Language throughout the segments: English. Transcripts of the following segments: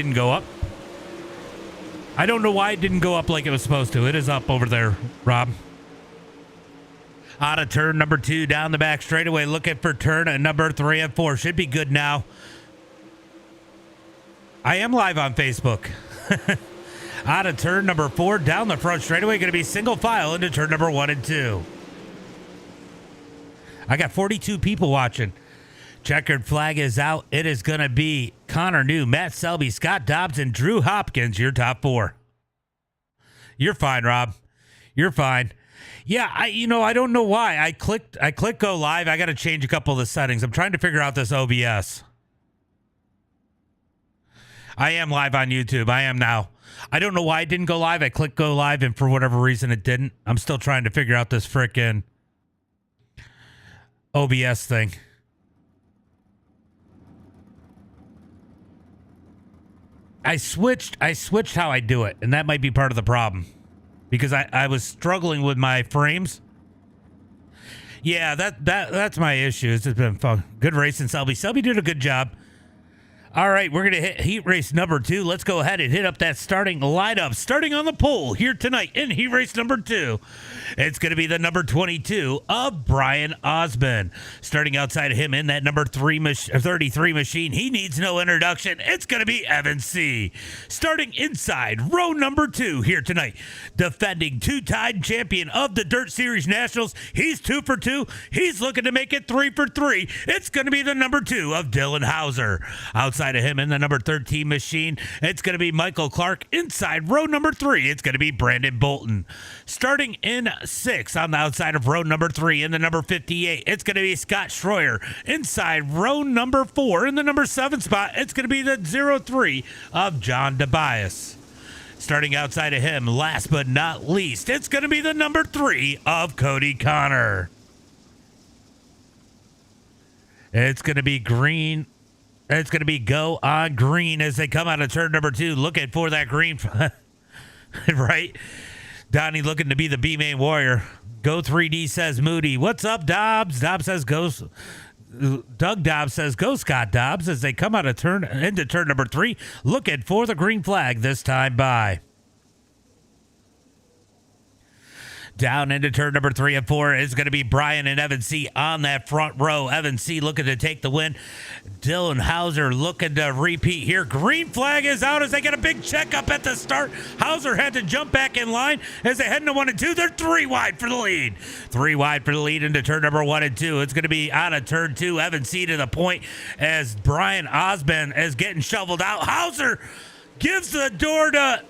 didn't go up. I don't know why it didn't go up like it was supposed to. It is up over there, Rob. Out of turn number 2, down the back straightaway, looking for turn number 3 and 4. Should be good now. I am live on Facebook. Out of turn number 4, down the front straightaway, going to be single file into turn number 1 and 2. I got 42 people watching. Checkered flag is out. It is going to be Connor New, Matt Selby, Scott Dobbs, and Drew Hopkins, your top 4. You're fine, Rob. You're fine. Yeah, I don't know why. I clicked go live. I got to change a couple of the settings. I'm trying to figure out this OBS. I am live on YouTube. I am now. I don't know why it didn't go live. I clicked go live, and for whatever reason, it didn't. I'm still trying to figure out this frickin' OBS thing. I switched how I do it, and that might be part of the problem. Because I was struggling with my frames. Yeah, that's my issue. It's just been fun. Good racing, Selby. Selby did a good job. All right, we're going to hit heat race number 2. Let's go ahead and hit up that starting lineup. Starting on the pole here tonight in heat race number 2. It's going to be the number 22 of Brian Osmond. Starting outside of him in that number 33 machine. He needs no introduction. It's going to be Evan C. Starting inside row number 2 here tonight. Defending 2-time champion of the Dirt Series Nationals. He's 2 for 2. He's looking to make it 3 for 3. It's going to be the number 2 of Dylan Hauser. Outside of him in the number 13 machine, it's going to be Michael Clark. Inside row number 3, it's going to be Brandon Bolton. Starting in 6 on the outside of row number 3 in the number 58, it's going to be Scott Schroyer. Inside row number 4 in the number 7 spot, it's going to be the 03 of John DeBias. Starting outside of him, last but not least, it's going to be the number 3 of Cody Connor. It's going to be green. It's going to be go on green as they come out of turn number 2, looking for that green. Right? Donnie looking to be the B-main warrior. Go 3D says Moody. What's up, Dobbs? Dobbs says go. Doug Dobbs says go Scott Dobbs as they come out of into turn number 3, looking for the green flag this time by. Down into turn number 3 and 4 is going to be Brian and Evan C. on that front row. Evan C. looking to take the win. Dylan Hauser looking to repeat here. Green flag is out as they get a big checkup at the start. Hauser had to jump back in line as they head into 1 and 2. They're 3 wide for the lead. 3 wide for the lead into turn number 1 and 2. It's going to be out of turn 2. Evan C. to the point as Brian Osmond is getting shoveled out. Hauser gives the door to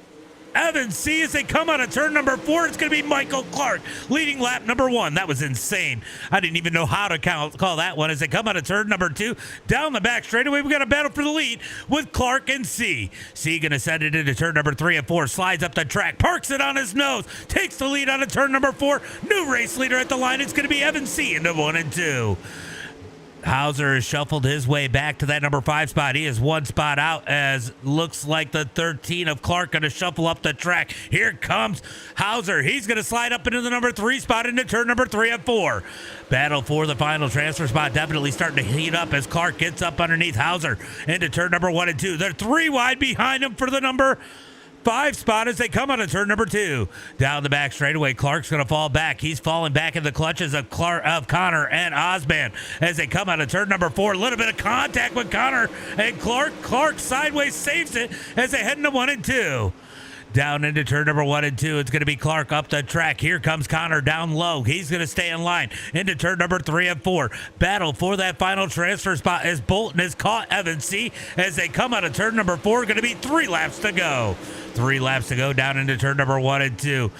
Evan C. as they come out of turn number 4. It's going to be Michael Clark leading lap number 1. That was insane. I didn't even know how to call that one as they come out of turn number 2. Down the back straightaway, we got a battle for the lead with Clark and C. C going to send it into turn number 3 and 4. Slides up the track, parks it on his nose, takes the lead out of turn number 4. New race leader at the line. It's going to be Evan C. into 1 and 2. Hauser has shuffled his way back to that number 5 spot. He is 1 spot out as looks like the 13 of Clark going to shuffle up the track. Here comes Hauser. He's going to slide up into the number 3 spot into turn number 3 and 4. Battle for the final transfer spot definitely starting to heat up as Clark gets up underneath Hauser into turn number 1 and 2. They're 3 wide behind him for the number 5 spot as they come out of turn number 2. Down the back straightaway, Clark's going to fall back. He's falling back in the clutches of Connor and Osmond as they come out of turn number 4. A little bit of contact with Connor and Clark. Clark sideways saves it as they head into 1 and 2. Down into turn number 1 and 2. It's going to be Clark up the track. Here comes Connor down low. He's going to stay in line into turn number 3 and 4. Battle for that final transfer spot as Bolton has caught Evan C. as they come out of turn number 4. Going to be 3 laps to go. 3 laps to go down into turn number 1 and 2.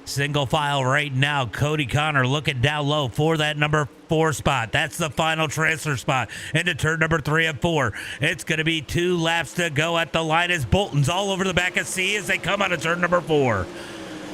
Single file right now. Cody Connor looking down low for that number 4 spot. That's the final transfer spot into turn number 3 and 4. It's going to be 2 laps to go at the line as Bolton's all over the back of C as they come out of turn number 4.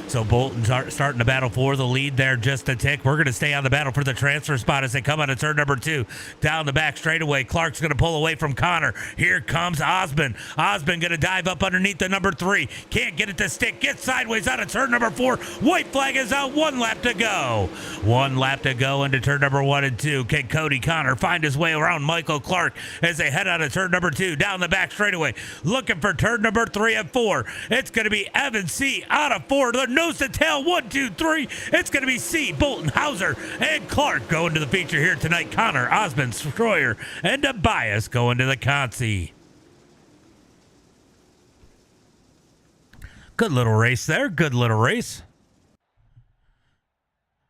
So Bolton's starting to battle for the lead there just a tick. We're going to stay on the battle for the transfer spot as they come out of turn number 2. Down the back straightaway. Clark's going to pull away from Connor. Here comes Osmond. Osmond going to dive up underneath the number 3. Can't get it to stick. Gets sideways out of turn number 4. White flag is out. 1 lap to go. 1 lap to go into turn number 1 and 2. Can Cody Connor find his way around Michael Clark as they head out of turn number 2? Down the back straightaway. Looking for turn number 3 and 4. It's going to be Evan C. out of 4. The nose to tail, 1, 2, 3. It's going to be C, Bolton, Hauser, and Clark going to the feature here tonight. Connor, Osmond, Stroyer, and Tobias going to the Consi. Good little race there. Good little race.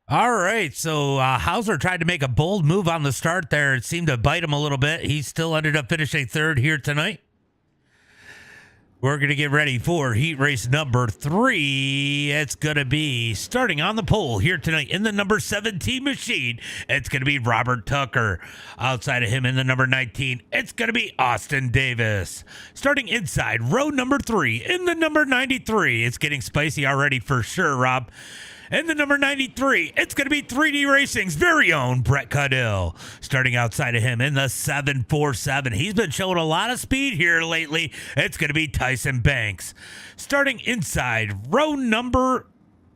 All right, so Hauser tried to make a bold move on the start there. It seemed to bite him a little bit. He still ended up finishing 3rd here tonight. We're going to get ready for heat race number 3. It's going to be starting on the pole here tonight in the number 17 machine. It's going to be Robert Tucker. Outside of him in the number 19, it's going to be Austin Davis. Starting inside row number 3 in the number 93. It's getting spicy already for sure, Rob. In the number 93, it's going to be 3D Racing's very own Brett Caudill. Starting outside of him in the 747. He's been showing a lot of speed here lately. It's going to be Tyson Banks. Starting inside row number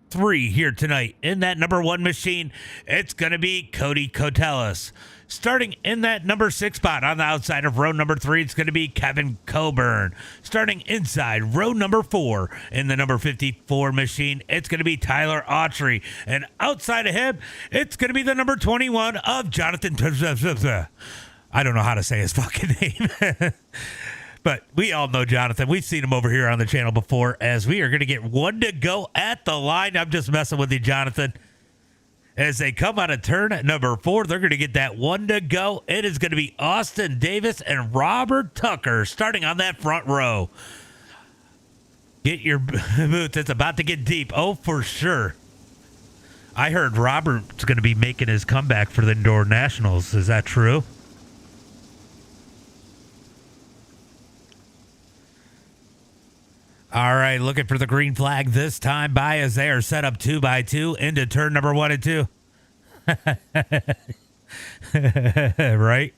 3 here tonight in that number 1 machine, it's going to be Cody Cotelis. Starting in that number 6 spot on the outside of row number 3, it's going to be Kevin Coburn. Starting inside row number 4 in the number 54 machine, it's going to be Tyler Autry. And outside of him, it's going to be the number 21 of Jonathan. I don't know how to say his fucking name. But we all know Jonathan. We've seen him over here on the channel before, as we are going to get 1 to go at the line. I'm just messing with you, Jonathan. As they come out of turn number 4, they're going to get that 1 to go. It is going to be Austin Davis and Robert Tucker starting on that front row. Get your boots. It's about to get deep. Oh, for sure. I heard Robert's going to be making his comeback for the Indoor Nationals. Is that true? All right, looking for the green flag this time by as they are set up 2 by 2 into turn number 1 and 2. Right?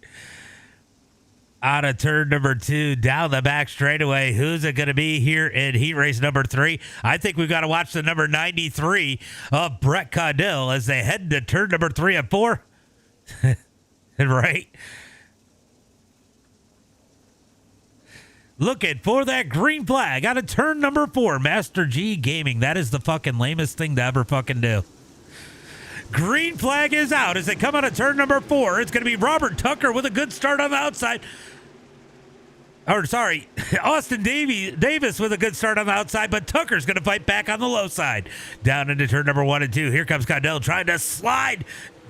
Out of turn number 2, down the back straightaway. Who's it going to be here in heat race number 3? I think we've got to watch the number 93 of Brett Caudill as they head to turn number 3 and 4. Right? Looking for that green flag out of turn number 4. Master G Gaming. That is the fucking lamest thing to ever fucking do. Green flag is out as they come out of turn number 4. It's going to be Robert Tucker with a good start on the outside. Or, sorry, Austin Davis with a good start on the outside, but Tucker's going to fight back on the low side. Down into turn number 1 and 2. Here comes Caudill trying to slide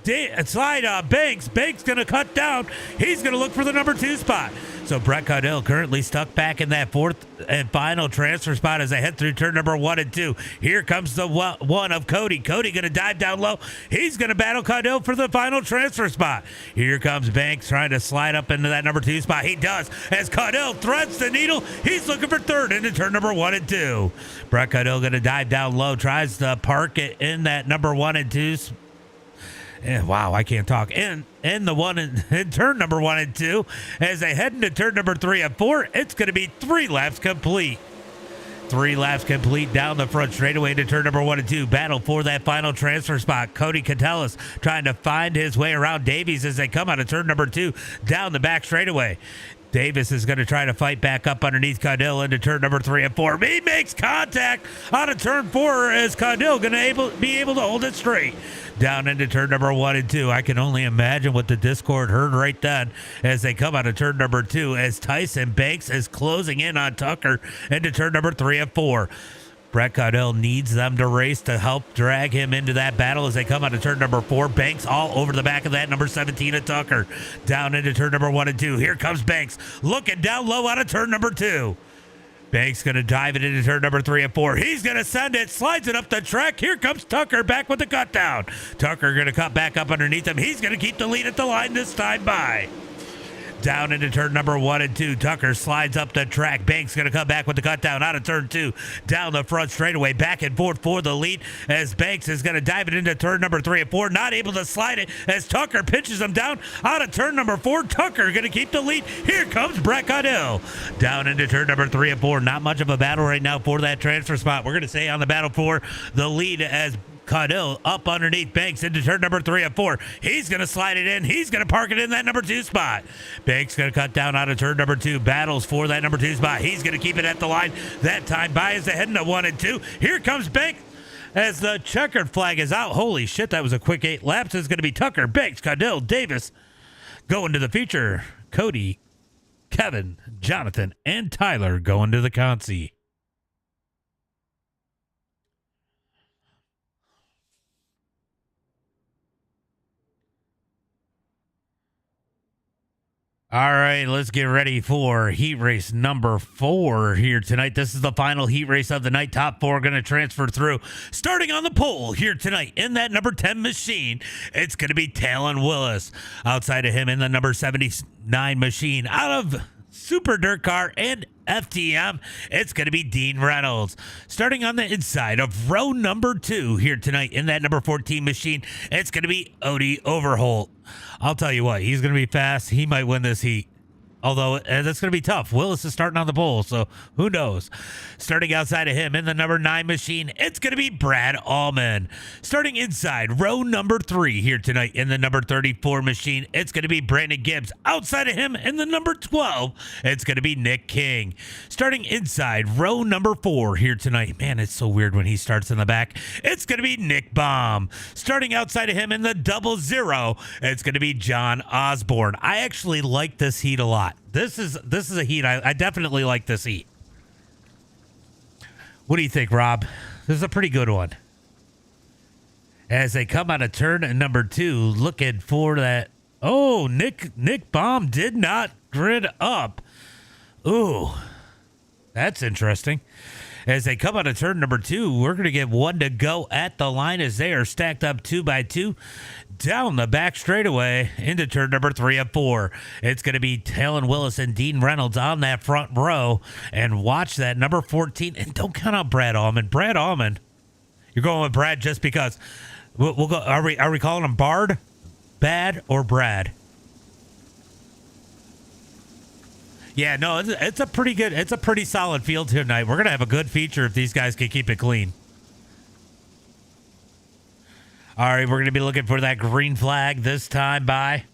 Banks. Banks going to cut down. He's going to look for the number 2 spot. So Brett Caudill currently stuck back in that 4th and final transfer spot as they head through turn number 1 and 2. Here comes the one of Cody. Cody going to dive down low. He's going to battle Caudill for the final transfer spot. Here comes Banks trying to slide up into that number 2 spot. He does as Caudill threads the needle. He's looking for 3rd into turn number 1 and 2. Brett Caudill going to dive down low. Tries to park it in that number 1 and 2 spot. Wow, I can't talk. In turn number 1 and 2, as they head into turn number 3 and 4, it's going to be 3 laps complete. 3 laps complete down the front straightaway into turn number 1 and 2. Battle for that final transfer spot. Cody Cotelis trying to find his way around Davies as they come out of turn number 2 down the back straightaway. Davis is going to try to fight back up underneath Caudill into turn number 3 and 4. He makes contact out of turn 4 as Caudill going to be able to hold it straight. Down into turn number 1 and 2. I can only imagine what the Discord heard right then as they come out of turn number 2 as Tyson Banks is closing in on Tucker into turn number 3 and 4. Brett Caudill needs them to race to help drag him into that battle as they come out of turn number 4. Banks all over the back of that number 17 of Tucker. Down into turn number 1 and 2. Here comes Banks looking down low out of turn number 2. Banks going to dive it into turn number 3 and 4. He's going to send it, slides it up the track. Here comes Tucker back with the cut down. Tucker going to cut back up underneath him. He's going to keep the lead at the line this time by. Down into turn number 1 and 2. Tucker slides up the track. Banks going to come back with the cut down out of turn 2. Down the front straightaway. Back and forth for the lead as Banks is going to dive it into turn number 3 and 4. Not able to slide it as Tucker pitches him down out of turn number 4. Tucker going to keep the lead. Here comes Brett Caudill. Down into turn number 3 and 4. Not much of a battle right now for that transfer spot. We're going to stay on the battle for the lead as Caudill up underneath Banks into turn number 3 and 4. He's going to slide it in. He's going to park it in that number 2 spot. Banks going to cut down out of turn number 2. Battles for that number 2 spot. He's going to keep it at the line. That time by is ahead into 1 and 2. Here comes Banks as the checkered flag is out. Holy shit, that was a quick 8 laps. It's going to be Tucker, Banks, Caudill, Davis going to the feature. Cody, Kevin, Jonathan, and Tyler going to the consi. All right, let's get ready for heat race number 4 here tonight. This is the final heat race of the night. Top 4 going to transfer through. Starting on the pole here tonight in that number 10 machine, it's going to be Talon Willis. Outside of him in the number 79 machine, out of Super Dirt Car and FTM, it's going to be Dean Reynolds. Starting on the inside of row number 2 here tonight in that number 14 machine, it's going to be Odie Overholt. I'll tell you what, he's going to be fast. He might win this heat. Although that's going to be tough. Willis is starting on the pole, so who knows? Starting outside of him in the number 9 machine, it's going to be Brad Allman. Starting inside row number 3 here tonight in the number 34 machine, it's going to be Brandon Gibbs. Outside of him in the number 12, it's going to be Nick King. Starting inside row number 4 here tonight, man, it's so weird when he starts in the back. It's going to be Nick Baum. Starting outside of him in the 00, it's going to be John Osborne. I actually like this heat a lot. This is a heat. I definitely like this heat. What do you think, Rob? This is a pretty good one. As they come out of turn number 2, looking for that. Oh, Nick Baum did not grid up. Ooh, that's interesting. As they come out of turn number 2, we're going to get 1 to go at the line as they are stacked up 2 by 2 down the back straightaway into turn number 3 and 4. It's going to be Talon Willis and Dean Reynolds on that front row. And watch that number 14. And don't count out Brad Allman. Brad Allman, you're going with Brad just because. We'll go. Are we calling him Bard, Bad, or Brad? Yeah, no, it's a pretty good, it's a pretty solid field tonight. We're going to have a good feature if these guys can keep it clean. All right, we're going to be looking for that green flag this time by.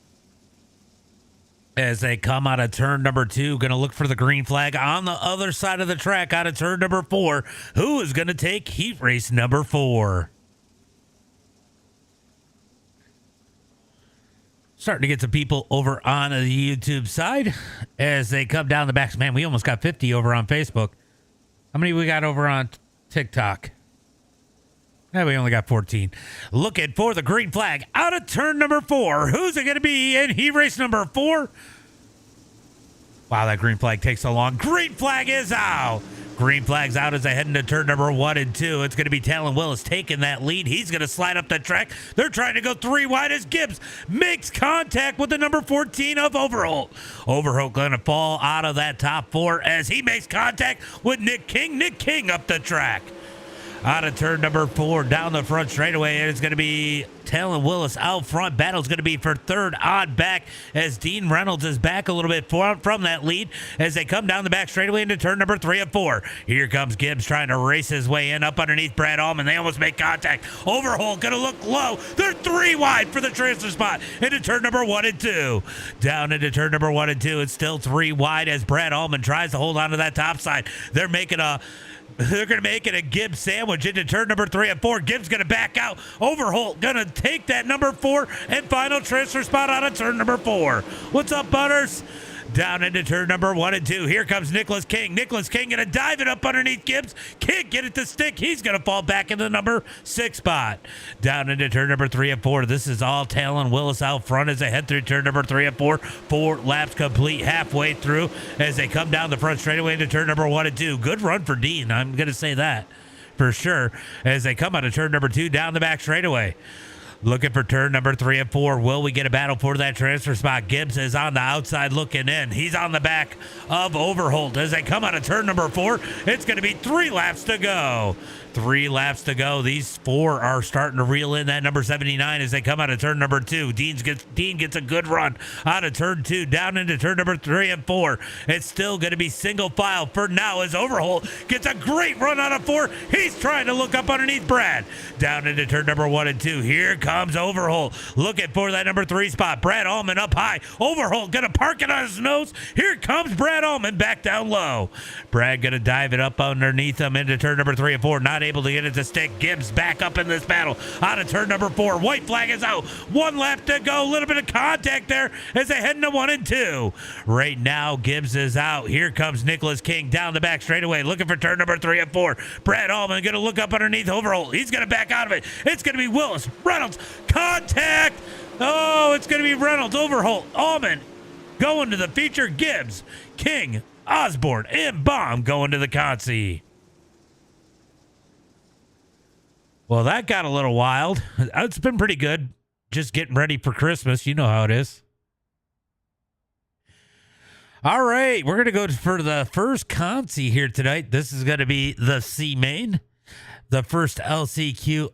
As they come out of turn number 2, going to look for the green flag on the other side of the track out of turn number 4. Who is going to take heat race number 4? Starting to get some people over on the YouTube side as they come down the back. Man, we almost got 50 over on Facebook. How many we got over on TikTok? Yeah, we only got 14. Looking for the green flag out of turn number 4. Who's it going to be in heat race number 4? Wow, that green flag takes so long. Green flag is out. Green flag's out as they head into turn number 1 and 2. It's going to be Talon Willis taking that lead. He's going to slide up the track. They're trying to go 3 wide as Gibbs makes contact with the number 14 of Overholt. Overholt going to fall out of that top 4 as he makes contact with Nick King. Nick King up the track. Out of turn number 4, down the front straightaway, and it's going to be Talon Willis out front. Battle's going to be for third on back as Dean Reynolds is back a little bit from that lead as they come down the back straightaway into turn number 3 and 4. Here comes Gibbs trying to race his way in up underneath Brad Allman. They almost make contact. Overholt going to look low. They're 3 wide for the transfer spot into turn number 1 and 2. Down into turn number 1 and 2. It's still 3 wide as Brad Allman tries to hold on to that top side. They're going to make it a Gibbs sandwich into turn number 3 and 4. Gibbs going to back out. Overholt going to take that number 4 and final transfer spot out of turn number 4. What's up, Butters? Down into turn number 1 and 2. Here comes Nicholas King. Nicholas King going to dive it up underneath Gibbs. Can't get it to stick. He's going to fall back in the number 6 spot. Down into turn number 3 and 4. This is all Talon Willis out front as they head through turn number 3 and 4. 4 laps complete halfway through as they come down the front straightaway into turn number 1 and 2. Good run for Dean. I'm going to say that for sure as they come out of turn number 2 down the back straightaway. Looking for turn number 3 and 4. Will we get a battle for that transfer spot? Gibbs is on the outside looking in. He's on the back of Overholt as they come out of turn number 4. It's going to be 3 laps to go. 3 laps to go. These 4 are starting to reel in that number 79 as they come out of turn number 2. Dean gets a good run out of turn 2 down into turn number 3 and 4. It's still going to be single file for now as Overholt gets a great run out of 4. He's trying to look up underneath Brad. Down into turn number 1 and 2. Here comes Overholt looking for that number 3 spot. Brad Allman up high. Overholt going to park it on his nose. Here comes Brad Allman back down low. Brad going to dive it up underneath him into turn number 3 and 4. Not able to get it to stick. Gibbs back up in this battle out of turn number 4. White flag is out. 1 lap to go. A little bit of contact there as they head into 1 and 2. Right now, Gibbs is out. Here comes Nicholas King down the back straightaway looking for turn number 3 and 4. Brad Allman going to look up underneath Overholt. He's going to back out of it. It's going to be Willis. Reynolds. Contact. Oh, it's going to be Reynolds. Overholt. Allman going to the feature. Gibbs, King, Osborne, and Baum going to the consi. Well, that got a little wild. It's been pretty good. Just getting ready for Christmas. You know how it is. All right, we're going to go for the first consi here tonight. This is going to be the C main, the first LCQ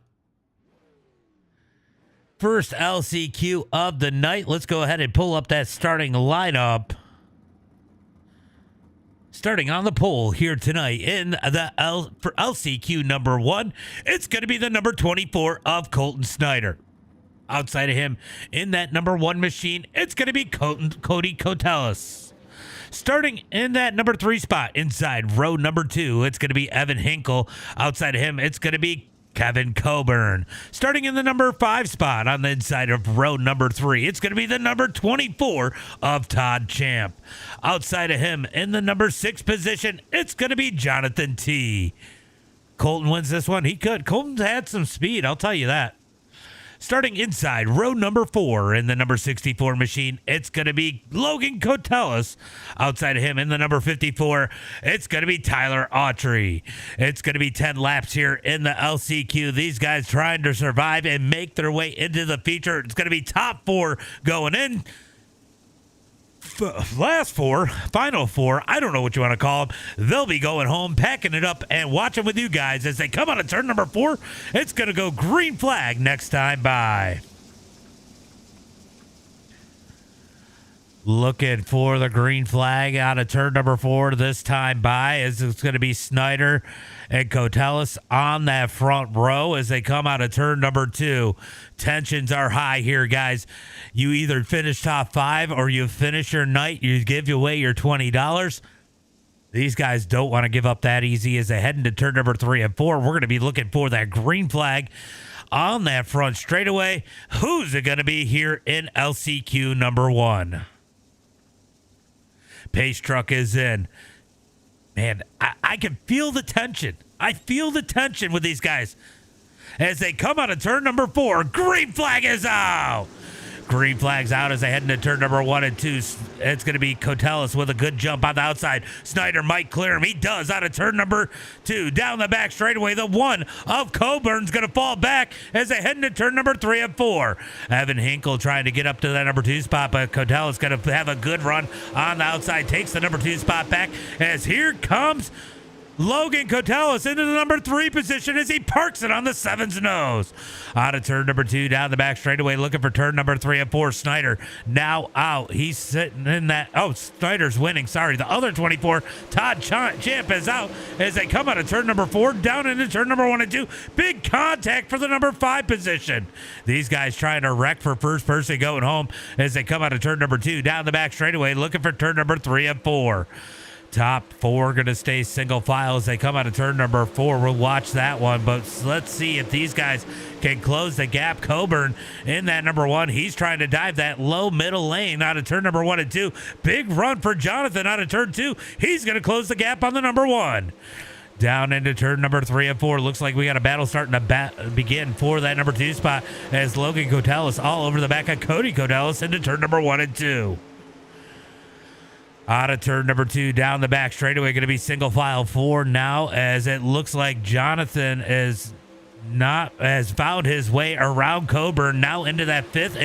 of the night. Let's go ahead and pull up that starting lineup. Starting on the pole here tonight in the for LCQ number 1, it's going to be the number 24 of Colton Snyder. Outside of him in that number 1 machine, it's going to be Cody Cotelis. Starting in that number 3 spot inside row number 2, it's going to be Evan Hinkle. Outside of him, it's going to be Kevin Coburn. Starting in the number 5 spot on the inside of row number 3, it's going to be the number 24 of Todd Champ. Outside of him in the number 6 position, it's going to be Jonathan T. Colton wins this one. He could. Colton's had some speed, I'll tell you that. Starting inside row number 4 in the number 64 machine, it's going to be Logan Cotelis. Outside of him in the number 54, it's going to be Tyler Autry. It's going to be 10 laps here in the LCQ. These guys trying to survive and make their way into the feature. It's going to be top 4 going in. Last 4, final 4, I don't know what you want to call them. They'll be going home, packing it up, and watching with you guys as they come out of turn number 4. It's going to go green flag next time by. Looking for the green flag out of turn number 4 this time by, as it's going to be Snyder and Cotelis on that front row as they come out of turn number 2. Tensions are high here, guys. You either finish top 5 or you finish your night. You give away your $20. These guys don't want to give up that easy as they head into turn number 3 and 4. We're going to be looking for that green flag on that front straightaway. Who's it going to be here in LCQ number 1? Pace truck is in. Man, I can feel the tension. I feel the tension with these guys. As they come out of turn number 4, green flag is out. Green flag's out as they head into turn number 1 and 2. It's going to be Cotelis with a good jump on the outside. Snyder might clear him. He does out of turn number 2. Down the back straightaway, the 1 of Coburn's going to fall back as they head into turn number 3 and 4. Evan Hinkle trying to get up to that number 2 spot, but Cotelis going to have a good run on the outside. Takes the number 2 spot back as here comes Logan Cotelis into the number 3 position as he parks it on the 7's nose. Out of turn number 2, down the back straightaway, looking for turn number 3 and 4. Snyder now out. He's sitting in that. Oh, Snyder's winning. Sorry. The other 24, Todd Champ, is out as they come out of turn number 4, down into turn number 1 and 2. Big contact for the number 5 position. These guys trying to wreck for first person going home as they come out of turn number 2, down the back straightaway, looking for turn number 3 and 4. Top 4 going to stay single file as they come out of turn number 4. We'll watch that one, but let's see if these guys can close the gap. Coburn in that number 1. He's trying to dive that low middle lane out of turn number 1 and 2. Big run for Jonathan out of turn 2. He's going to close the gap on the number 1. Down into turn number 3 and 4. Looks like we got a battle starting to begin for that number 2 spot as Logan Cotelis all over the back of Cody Cotelis into turn number 1 and 2. Out of turn number 2, down the back straightaway, going to be single file 4 now, as it looks like Jonathan is not has found his way around Coburn, now into that fifth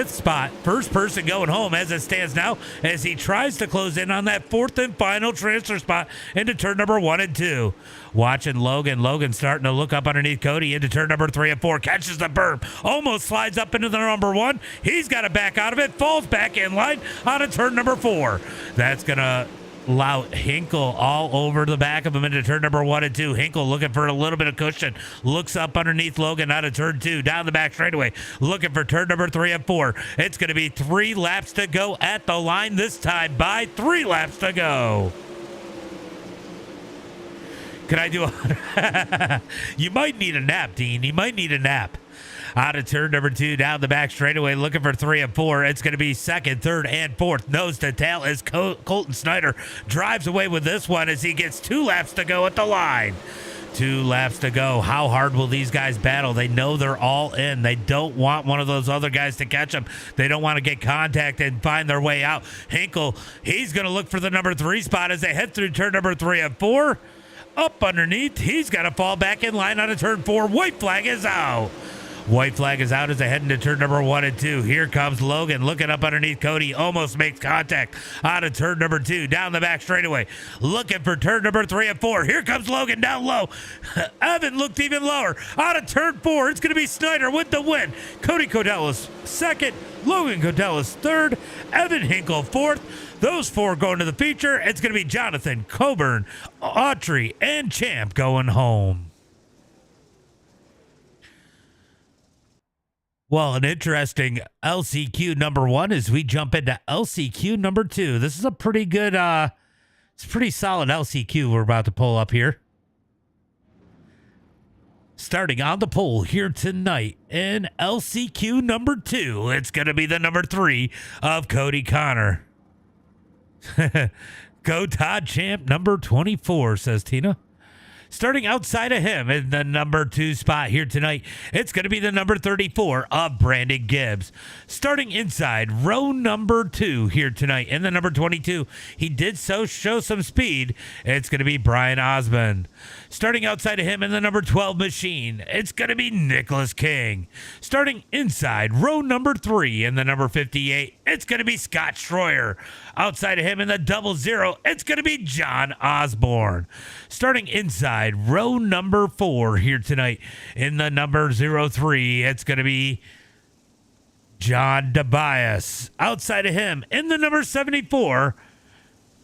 spot. First person going home as it stands now, as he tries to close in on that fourth and final transfer spot into turn number 1 and 2. Watching Logan starting to look up underneath Cody into turn number 3 and 4, catches the berm, almost slides up into the number 1. He's got to back out of it, falls back in line on a turn number 4. That's gonna allow Hinkle all over the back of him into turn number 1 and 2. Hinkle looking for a little bit of cushion, looks up underneath Logan out of turn 2, down the back straightaway, looking for turn number 3 and 4. It's going to be 3 laps to go at the line this time by 3 laps to go. Can I do a... You might need a nap, Dean. You might need a nap. Out of turn number 2, down the back straightaway, looking for 3 and 4. It's going to be second, third, and fourth. Nose to tail as Colton Snyder drives away with this one as he gets 2 laps to go at the line. 2 laps to go. How hard will these guys battle? They know they're all in. They don't want one of those other guys to catch them. They don't want to get contact and find their way out. Hinkle, he's going to look for the number 3 spot as they head through turn number 3 and 4. Up underneath, he's got to fall back in line on a turn 4. White flag is out. White flag is out as they head into turn number 1 and 2. Here comes Logan looking up underneath Cody. Almost makes contact out of turn number 2. Down the back straightaway. Looking for turn number 3 and 4. Here comes Logan down low. Evan looked even lower. Out of turn 4. It's going to be Snyder with the win. Cody Codellis second. Logan Codellis third. Evan Hinkle fourth. Those 4 going to the feature. It's going to be Jonathan, Coburn, Autry, and Champ going home. Well, an interesting LCQ number 1 as we jump into LCQ number 2. This is a pretty good, it's a pretty solid LCQ we're about to pull up here. Starting on the pole here tonight in LCQ number 2, it's going to be the number 3 of Cody Connor. Go Todd Champ number 24, says Tina. Starting outside of him in the number 2 spot here tonight, it's going to be the number 34 of Brandon Gibbs. Starting inside row number 2 here tonight in the number 22, he did so show some speed. It's going to be Brian Osmond. Starting outside of him in the number 12 machine, it's going to be Nicholas King. Starting inside row number 3 in the number 58, it's going to be Scott Schroyer. Outside of him in the 00, it's going to be John Osborne. Starting inside row number 4 here tonight in the number 03, it's going to be John DeBias. Outside of him in the number 74,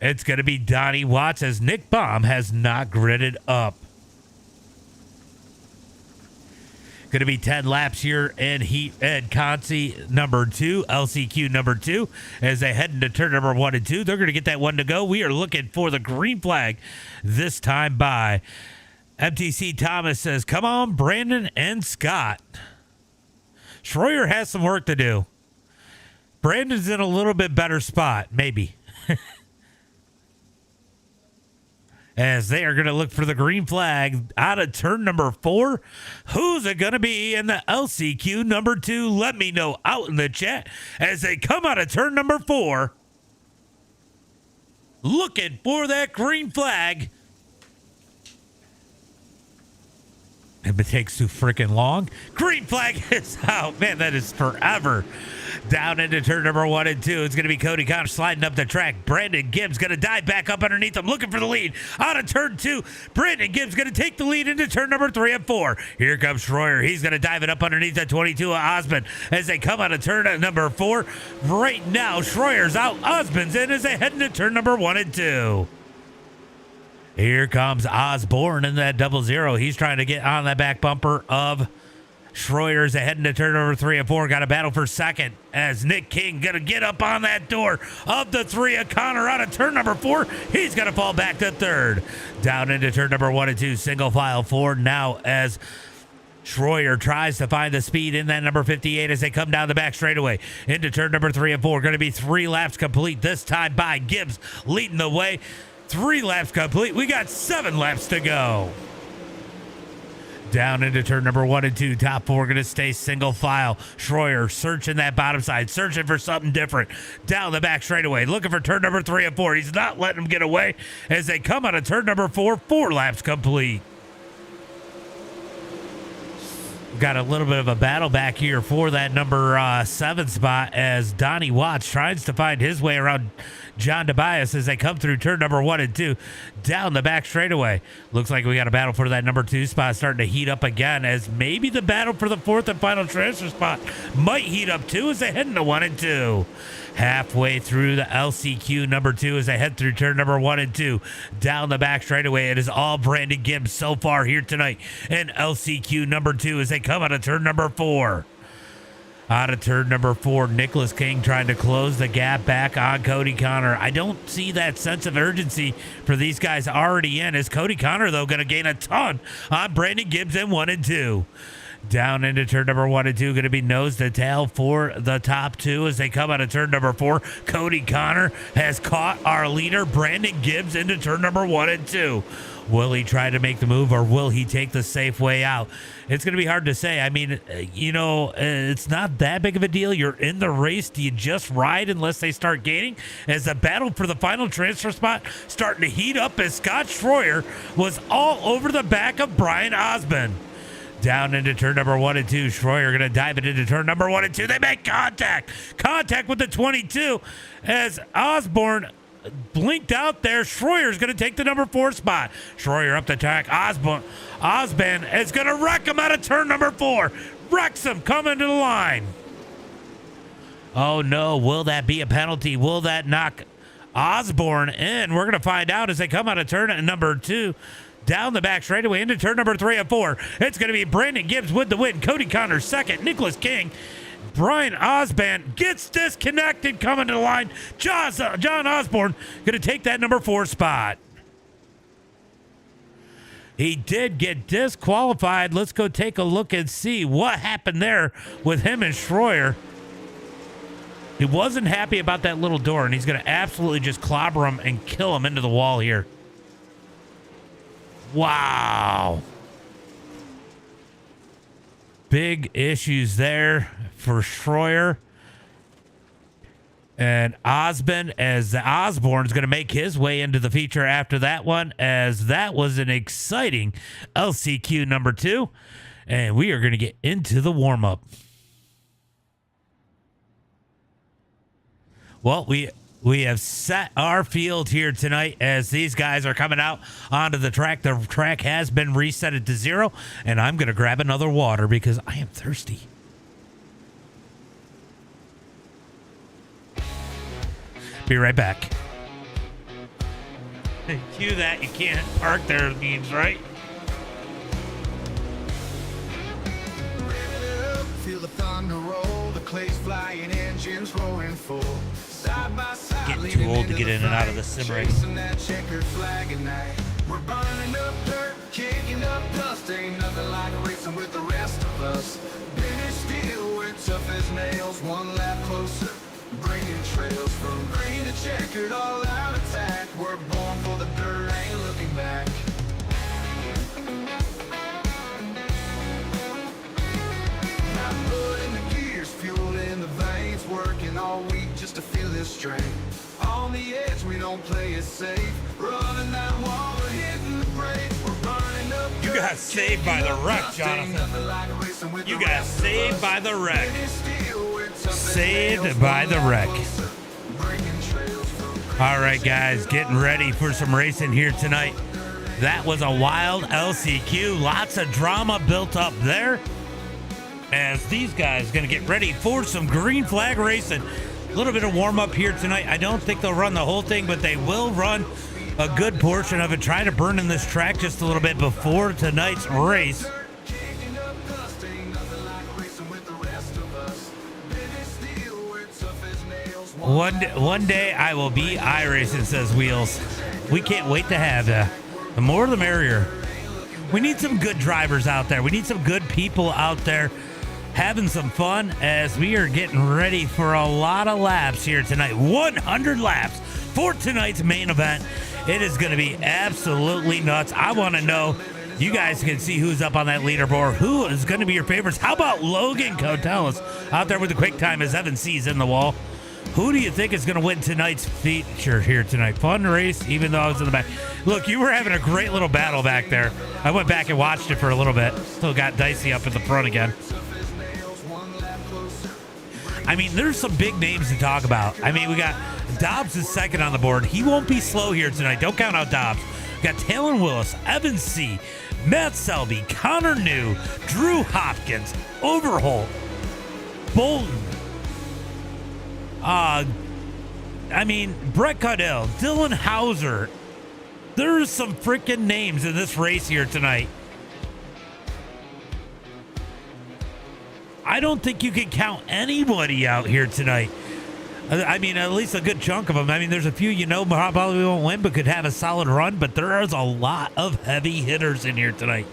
it's going to be Donnie Watts as Nick Baum has not gridded up. Going to be 10 laps here in Heat Ed Concy number 2, LCQ number 2. As they head into turn number 1 and 2, they're going to get that one to go. We are looking for the green flag this time by MTC Thomas says, come on, Brandon and Scott. Schroyer has some work to do. Brandon's in a little bit better spot, maybe. As they are going to look for the green flag out of turn number 4. Who's it going to be in the LCQ number 2? Let me know out in the chat as they come out of turn number 4. Looking for that green flag. If it takes too freaking long, green flag is out. Man, that is forever. Down into turn number 1 and 2. It's going to be Cody Connor sliding up the track. Brandon Gibbs going to dive back up underneath him, looking for the lead. Out of turn 2, Brandon Gibbs going to take the lead into turn number 3 and 4. Here comes Schroyer. He's going to dive it up underneath the 22 of Osmond as they come out of turn number 4. Right now, Schroyer's out. Osmond's in as they head into turn number 1 and 2. Here comes Osborne in that 00. He's trying to get on that back bumper of Schroyer's ahead into turn number 3 and 4. Got a battle for second as Nick King going to get up on that door of the 3 of Connor out of turn number 4. He's going to fall back to third. Down into turn number 1 and 2. Single file forward now as Schroyer tries to find the speed in that number 58 as they come down the back straightaway into turn number 3 and 4. Going to be 3 laps complete this time by Gibbs leading the way. 3 laps complete. We got 7 laps to go. Down into turn number 1 and 2. Top 4 going to stay single file. Schroyer searching that bottom side, searching for something different. Down the back straightaway, looking for turn number 3 and 4. He's not letting them get away as they come out of turn number 4. 4 laps complete. got a little bit of a battle back here for that number 7 spot as Donnie Watts tries to find his way around John Tobias as they come through turn number 1 and 2 down the back straightaway. Looks like we got a battle for that number 2 spot starting to heat up again, as maybe the battle for the 4th and final transfer spot might heat up too as they head into 1 and 2. Halfway through the LCQ number 2 as they head through turn number 1 and 2 down the back straightaway. It is all Brandon Gibbs so far here tonight in LCQ number 2 as they come out of turn number 4. Out of turn number 4, Nicholas King trying to close the gap back on Cody Connor. I don't see that sense of urgency for these guys already in. Is Cody Connor, though, going to gain a ton on Brandon Gibbs in 1 and 2? Down into turn number 1 and 2, going to be nose to tail for the top 2 as they come out of turn number 4. Cody Connor has caught our leader, Brandon Gibbs, into turn number 1 and 2. Will he try to make the move, or will he take the safe way out? It's going to be hard to say. I mean, it's not that big of a deal. You're in the race. Do you just ride unless they start gaining? As the battle for the final transfer spot starting to heat up as Scott Schroyer was all over the back of Brian Osborne. Down into turn number 1 and 2. Schroyer going to dive it into turn number 1 and 2. They make contact. Contact with the 22 as Osborne blinked out there. Schroyer's going to take the number 4 spot. Schroyer up the track. Osborne is going to wreck him out of turn number 4. Wrecks him coming to the line. Oh no, will that be a penalty? Will that knock Osborne in? We're going to find out as they come out of turn number 2. Down the back straightaway into turn number 3 and 4. It's going to be Brandon Gibbs with the win. Cody Connor second. Nicholas King. Brian Osborne gets disconnected coming to the line. John Osborne going to take that number 4 spot. He did get disqualified. Let's go take a look and see what happened there with him and Schroyer. He wasn't happy about that little door, and he's going to absolutely just clobber him and kill him into the wall here. Wow. Big issues there for Schroyer. And Osborne, as the Osborne's going to make his way into the feature after that one, as that was an exciting LCQ number 2. And we are going to get into the warm-up. Well, we have set our field here tonight as these guys are coming out onto the track. The track has been reset to 0, and I'm going to grab another water because I am thirsty. Be right back. Cue that. You can't park there means, right? Feel the thunder roll, the clay's flying, engines roaring full. Side by side, getting too old to get in and out of the sim race. That checkered flag at night. We're burning up dirt, kicking up dust. Ain't nothing like racing with the rest of us. British steel, we're tough as nails. One lap closer, bringing trails from green to checkered, all out attack. We're born for the dirt, ain't looking back. Not blood in the gears, fuel in the veins, working all week just to feel this strain. On the edge, we don't play it safe. Running that wall, we're hitting the brake. We're burning up. You got saved by the wreck, Jonathan. You got saved by the wreck. Saved by the wreck. All right, guys, getting ready for some racing here tonight. That was a wild LCQ. Lots of drama built up there as these guys going to get ready for some green flag racing. A little bit of warm up here tonight. I don't think they'll run the whole thing, but they will run a good portion of it, trying to burn in this track just a little bit before tonight's race. One day I will be iRacing, says Wheels. We can't wait to have that. The more the merrier. We need some good drivers out there. We need some good people out there having some fun as we are getting ready for a lot of laps here tonight. 100 laps for tonight's main event. It is going to be absolutely nuts. I want to know, you guys can see who's up on that leaderboard. Who is going to be your favorites? How about Logan Cotelis out there with the quick time as Evan C's in the wall? Who do you think is going to win tonight's feature here tonight? Fun race, even though I was in the back. Look, you were having a great little battle back there. I went back and watched it for a little bit. Still got dicey up at the front again. I mean, there's some big names to talk about. I mean, we got Dobbs is second on the board. He won't be slow here tonight. Don't count out Dobbs. We got Talon Willis, Evan C., Matt Selby, Connor New, Drew Hopkins, Overholt, Bolton. I mean, Brett Caudell, Dylan Hauser. There's some freaking names in this race here tonight. I don't think you can count anybody out here tonight. I mean, at least a good chunk of them. I mean, there's a few probably won't win, but could have a solid run. But there is a lot of heavy hitters in here tonight.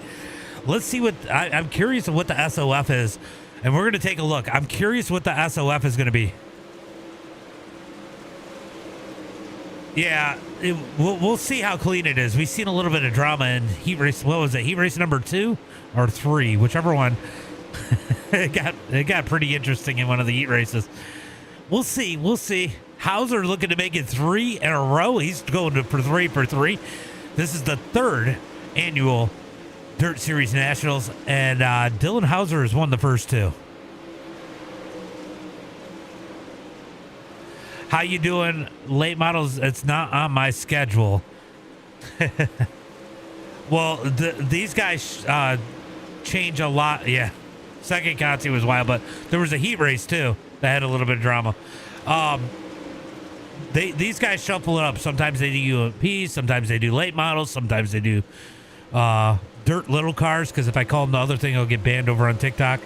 Let's see what I'm curious of what the SOF is, and we're going to take a look. I'm curious what the SOF is going to be. Yeah, we'll see how clean it is. We've seen a little bit of drama in heat race. What was it? Heat race number 2 or 3, whichever one. it got pretty interesting in one of the heat races. We'll see. Hauser looking to make it 3 in a row. He's going for 3 for 3. This is the 3rd annual Dirt Series Nationals, and Dylan Hauser has won the first 2. How you doing, late models? It's not on my schedule. Well, these guys change a lot. Yeah, second Conti was wild, but there was a heat race too that had a little bit of drama. These guys shuffle it up. Sometimes they do UMPs, sometimes they do late models, sometimes they do dirt little cars, because if I call them the other thing, it'll get banned over on TikTok.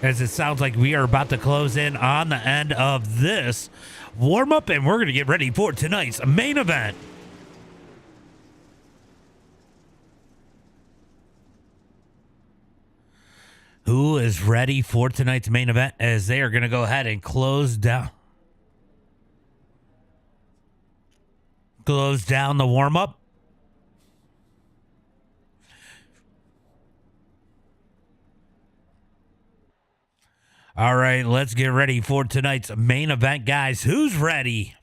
As it sounds like we are about to close in on the end of this warm-up, and we're going to get ready for tonight's main event. Who is ready for tonight's main event, as they are going to go ahead and close down the warm-up? All right, let's get ready for tonight's main event, guys. Who's ready?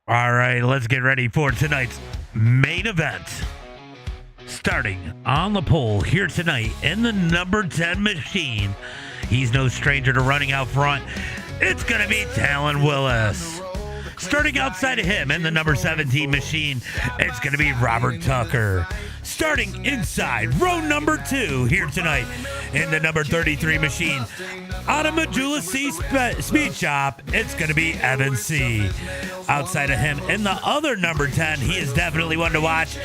All right, let's get ready for tonight's main event. Starting on the pole here tonight in the number 10 machine. He's no stranger to running out front. It's going to be Talon Willis. Starting outside of him in the number 17 machine, it's going to be Robert Tucker. Starting inside row number 2 here tonight in the number 33 machine, out of Majula C Speed Shop, it's going to be Evan C. Outside of him in the other number 10, he is definitely one to watch.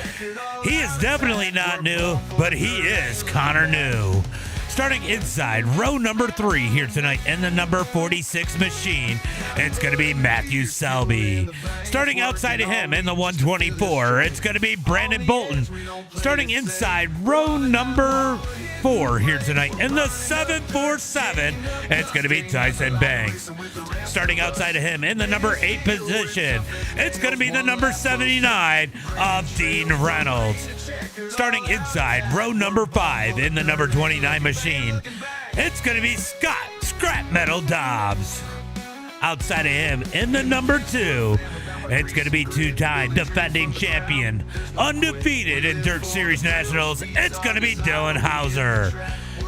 He is definitely not new, but he is Connor New. Starting inside row number 3 here tonight in the number 46 machine, it's going to be Matthew Selby. Starting outside of him in the 124, it's going to be Brandon Bolton. Starting inside row number 4 here tonight in the 747, it's going to be Tyson Banks. Starting outside of him in the number 8 position, it's going to be the number 79 of Dean Reynolds. Starting inside row number 5 in the number 29 machine, it's going to be Scott Scrap Metal Dobbs. Outside of him in the number 2, it's going to be two-time defending champion, undefeated in Dirt Series Nationals, it's going to be Dylan Hauser.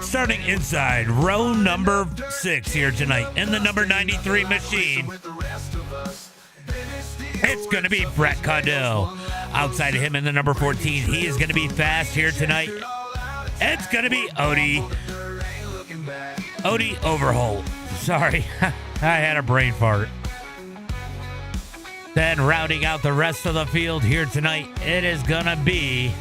Starting inside row number 6 here tonight in the number 93 machine, it's going to be Brett Caudell. Outside of him in the number 14, he is going to be fast here tonight. It's going to be Odie Overholt. Sorry, I had a brain fart. Then rounding out the rest of the field here tonight, it is going to be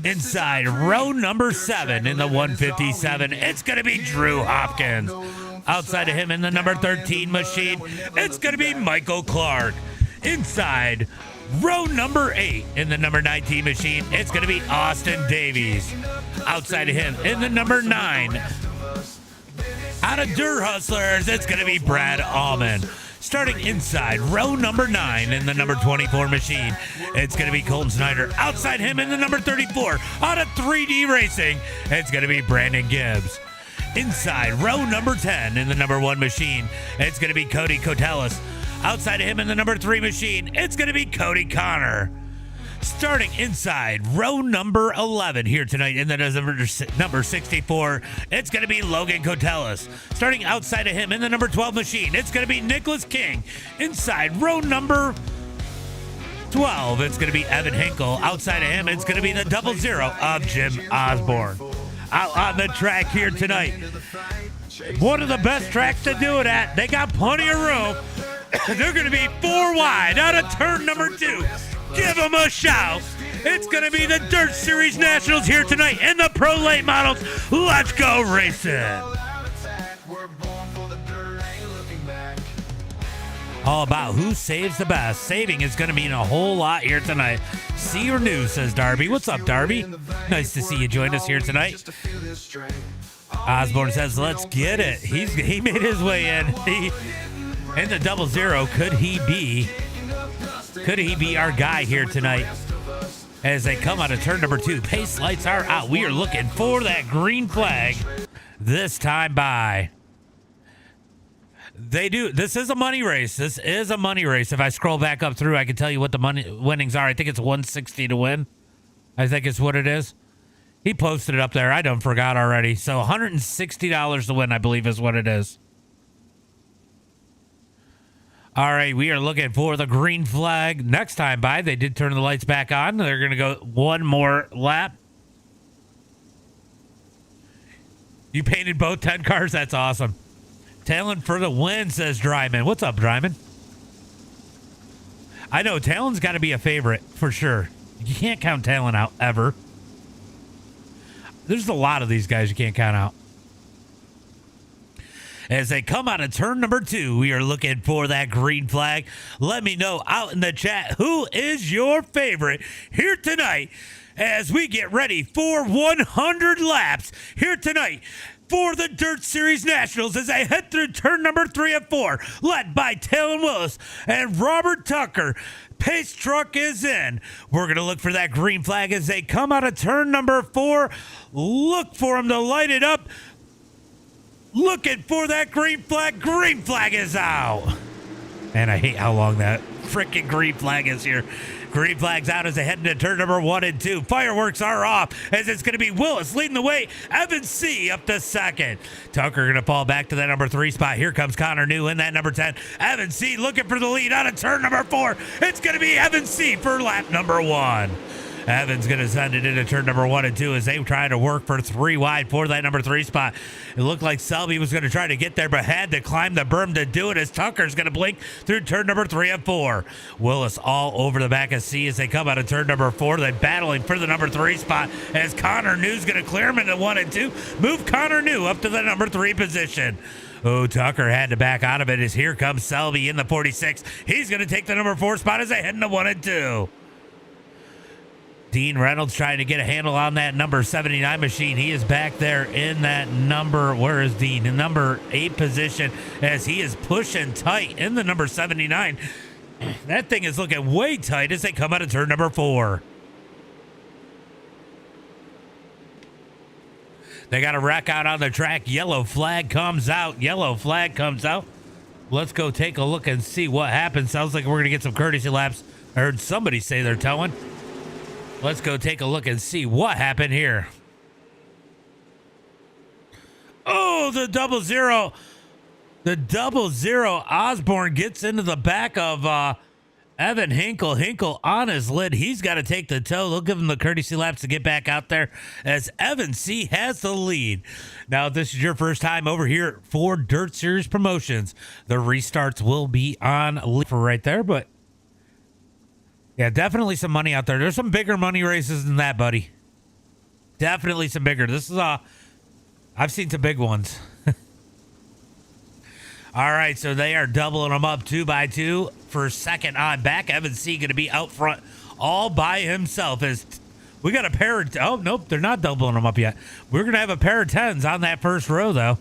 inside row number 7 in the 157. It's going to be Drew Hopkins. Outside of him in the number 13 machine, it's going to be Michael Clark. Inside row number 8 in the number 19 machine, it's going to be Austin Davies. Outside of him in the number 9, Out of Dirt Hustlers, it's going to be Brad Allman. Starting inside, row number 9 in the number 24 machine, it's going to be Colton Snyder. Outside him in the number 34, out of 3D Racing, it's going to be Brandon Gibbs. Inside, row number 10 in the number 1 machine, it's going to be Cody Cotelis. Outside of him in the number 3 machine, it's going to be Cody Connor. Starting inside, row number 11 here tonight in the number 64, it's going to be Logan Cotelis. Starting outside of him in the number 12 machine, it's going to be Nicholas King. Inside, row number 12, it's going to be Evan Hinkle. Outside of him, it's going to be the 00 of Jim Osborne. Out on the track here tonight, one of the best tracks to do it at. They got plenty of room. They're going to be 4 wide out of turn number 2. Give them a shout. It's going to be the Dirt Series Nationals here tonight in the Pro Late Models. Let's go racing. All about who saves the best. Saving is going to mean a whole lot here tonight. See your news, says Darby. What's up, Darby? Nice to see you join us here tonight. Osborne says, let's get it. He made his way in. In the 00, could he be our guy here tonight as they come out of turn number 2? Pace lights are out. We are looking for that green flag this time by. They do. This is a money race. This is a money race. If I scroll back up through, I can tell you what the money winnings are. I think it's 160 to win. I think it's what it is. He posted it up there. I done forgot already. So $160 to win, I believe, is what it is. All right, we are looking for the green flag next time by. They did turn the lights back on. They're going to go one more lap. You painted both 10 cars? That's awesome. Talon for the win, says Dryman. What's up, Dryman? I know Talon's got to be a favorite for sure. You can't count Talon out ever. There's a lot of these guys you can't count out. As they come out of turn number 2, we are looking for that green flag. Let me know out in the chat who is your favorite here tonight as we get ready for 100 laps here tonight for the Dirt Series Nationals as they head through turn number 3 and 4, led by Talon Willis and Robert Tucker. Pace truck is in. We're going to look for that green flag as they come out of turn number 4. Look for them to light it up. Looking for that green flag. Green flag is out. And I hate how long that freaking green flag is here. Green flag's out as they head into turn number 1 and 2. Fireworks are off as it's going to be Willis leading the way. Evan C. up to second. Tucker going to fall back to that number 3 spot. Here comes Connor New in that number 10. Evan C. looking for the lead out of turn number 4. It's going to be Evan C. for lap number 1. Evans going to send it into turn number 1 and 2 as they try to work for 3 wide for that number 3 spot. It looked like Selby was going to try to get there, but had to climb the berm to do it as Tucker's going to blink through turn number 3 and 4. Willis all over the back of C as they come out of turn number 4. They're battling for the number 3 spot as Connor New's going to clear him into 1 and 2. Move Connor New up to the number 3 position. Oh, Tucker had to back out of it as here comes Selby in the 46. He's going to take the number 4 spot as they head into 1 and 2. Dean Reynolds trying to get a handle on that number 79 machine. He is back there in that number. Where is Dean? In number 8 position as he is pushing tight in the number 79. That thing is looking way tight as they come out of turn number 4. They got a wreck out on the track. Yellow flag comes out. Yellow flag comes out. Let's go take a look and see what happens. Sounds like we're going to get some courtesy laps. I heard somebody say they're towing. Let's go take a look and see what happened here. Oh, the 00. The 00 Osborne gets into the back of Evan Hinkle. Hinkle on his lid. He's got to take the tow. They'll give him the courtesy laps to get back out there as Evan C. has the lead. Now, if this is your first time over here for Dirt Series Promotions, the restarts will be on for right there, but yeah, definitely some money out there. There's some bigger money races than that, buddy. Definitely some bigger. This is I've seen some big ones. All right, so they are doubling them up 2 by 2 for second on back. Evan C. going to be out front all by himself as we got a pair of, oh, nope, they're not doubling them up yet. We're going to have a pair of 10s on that first row, though.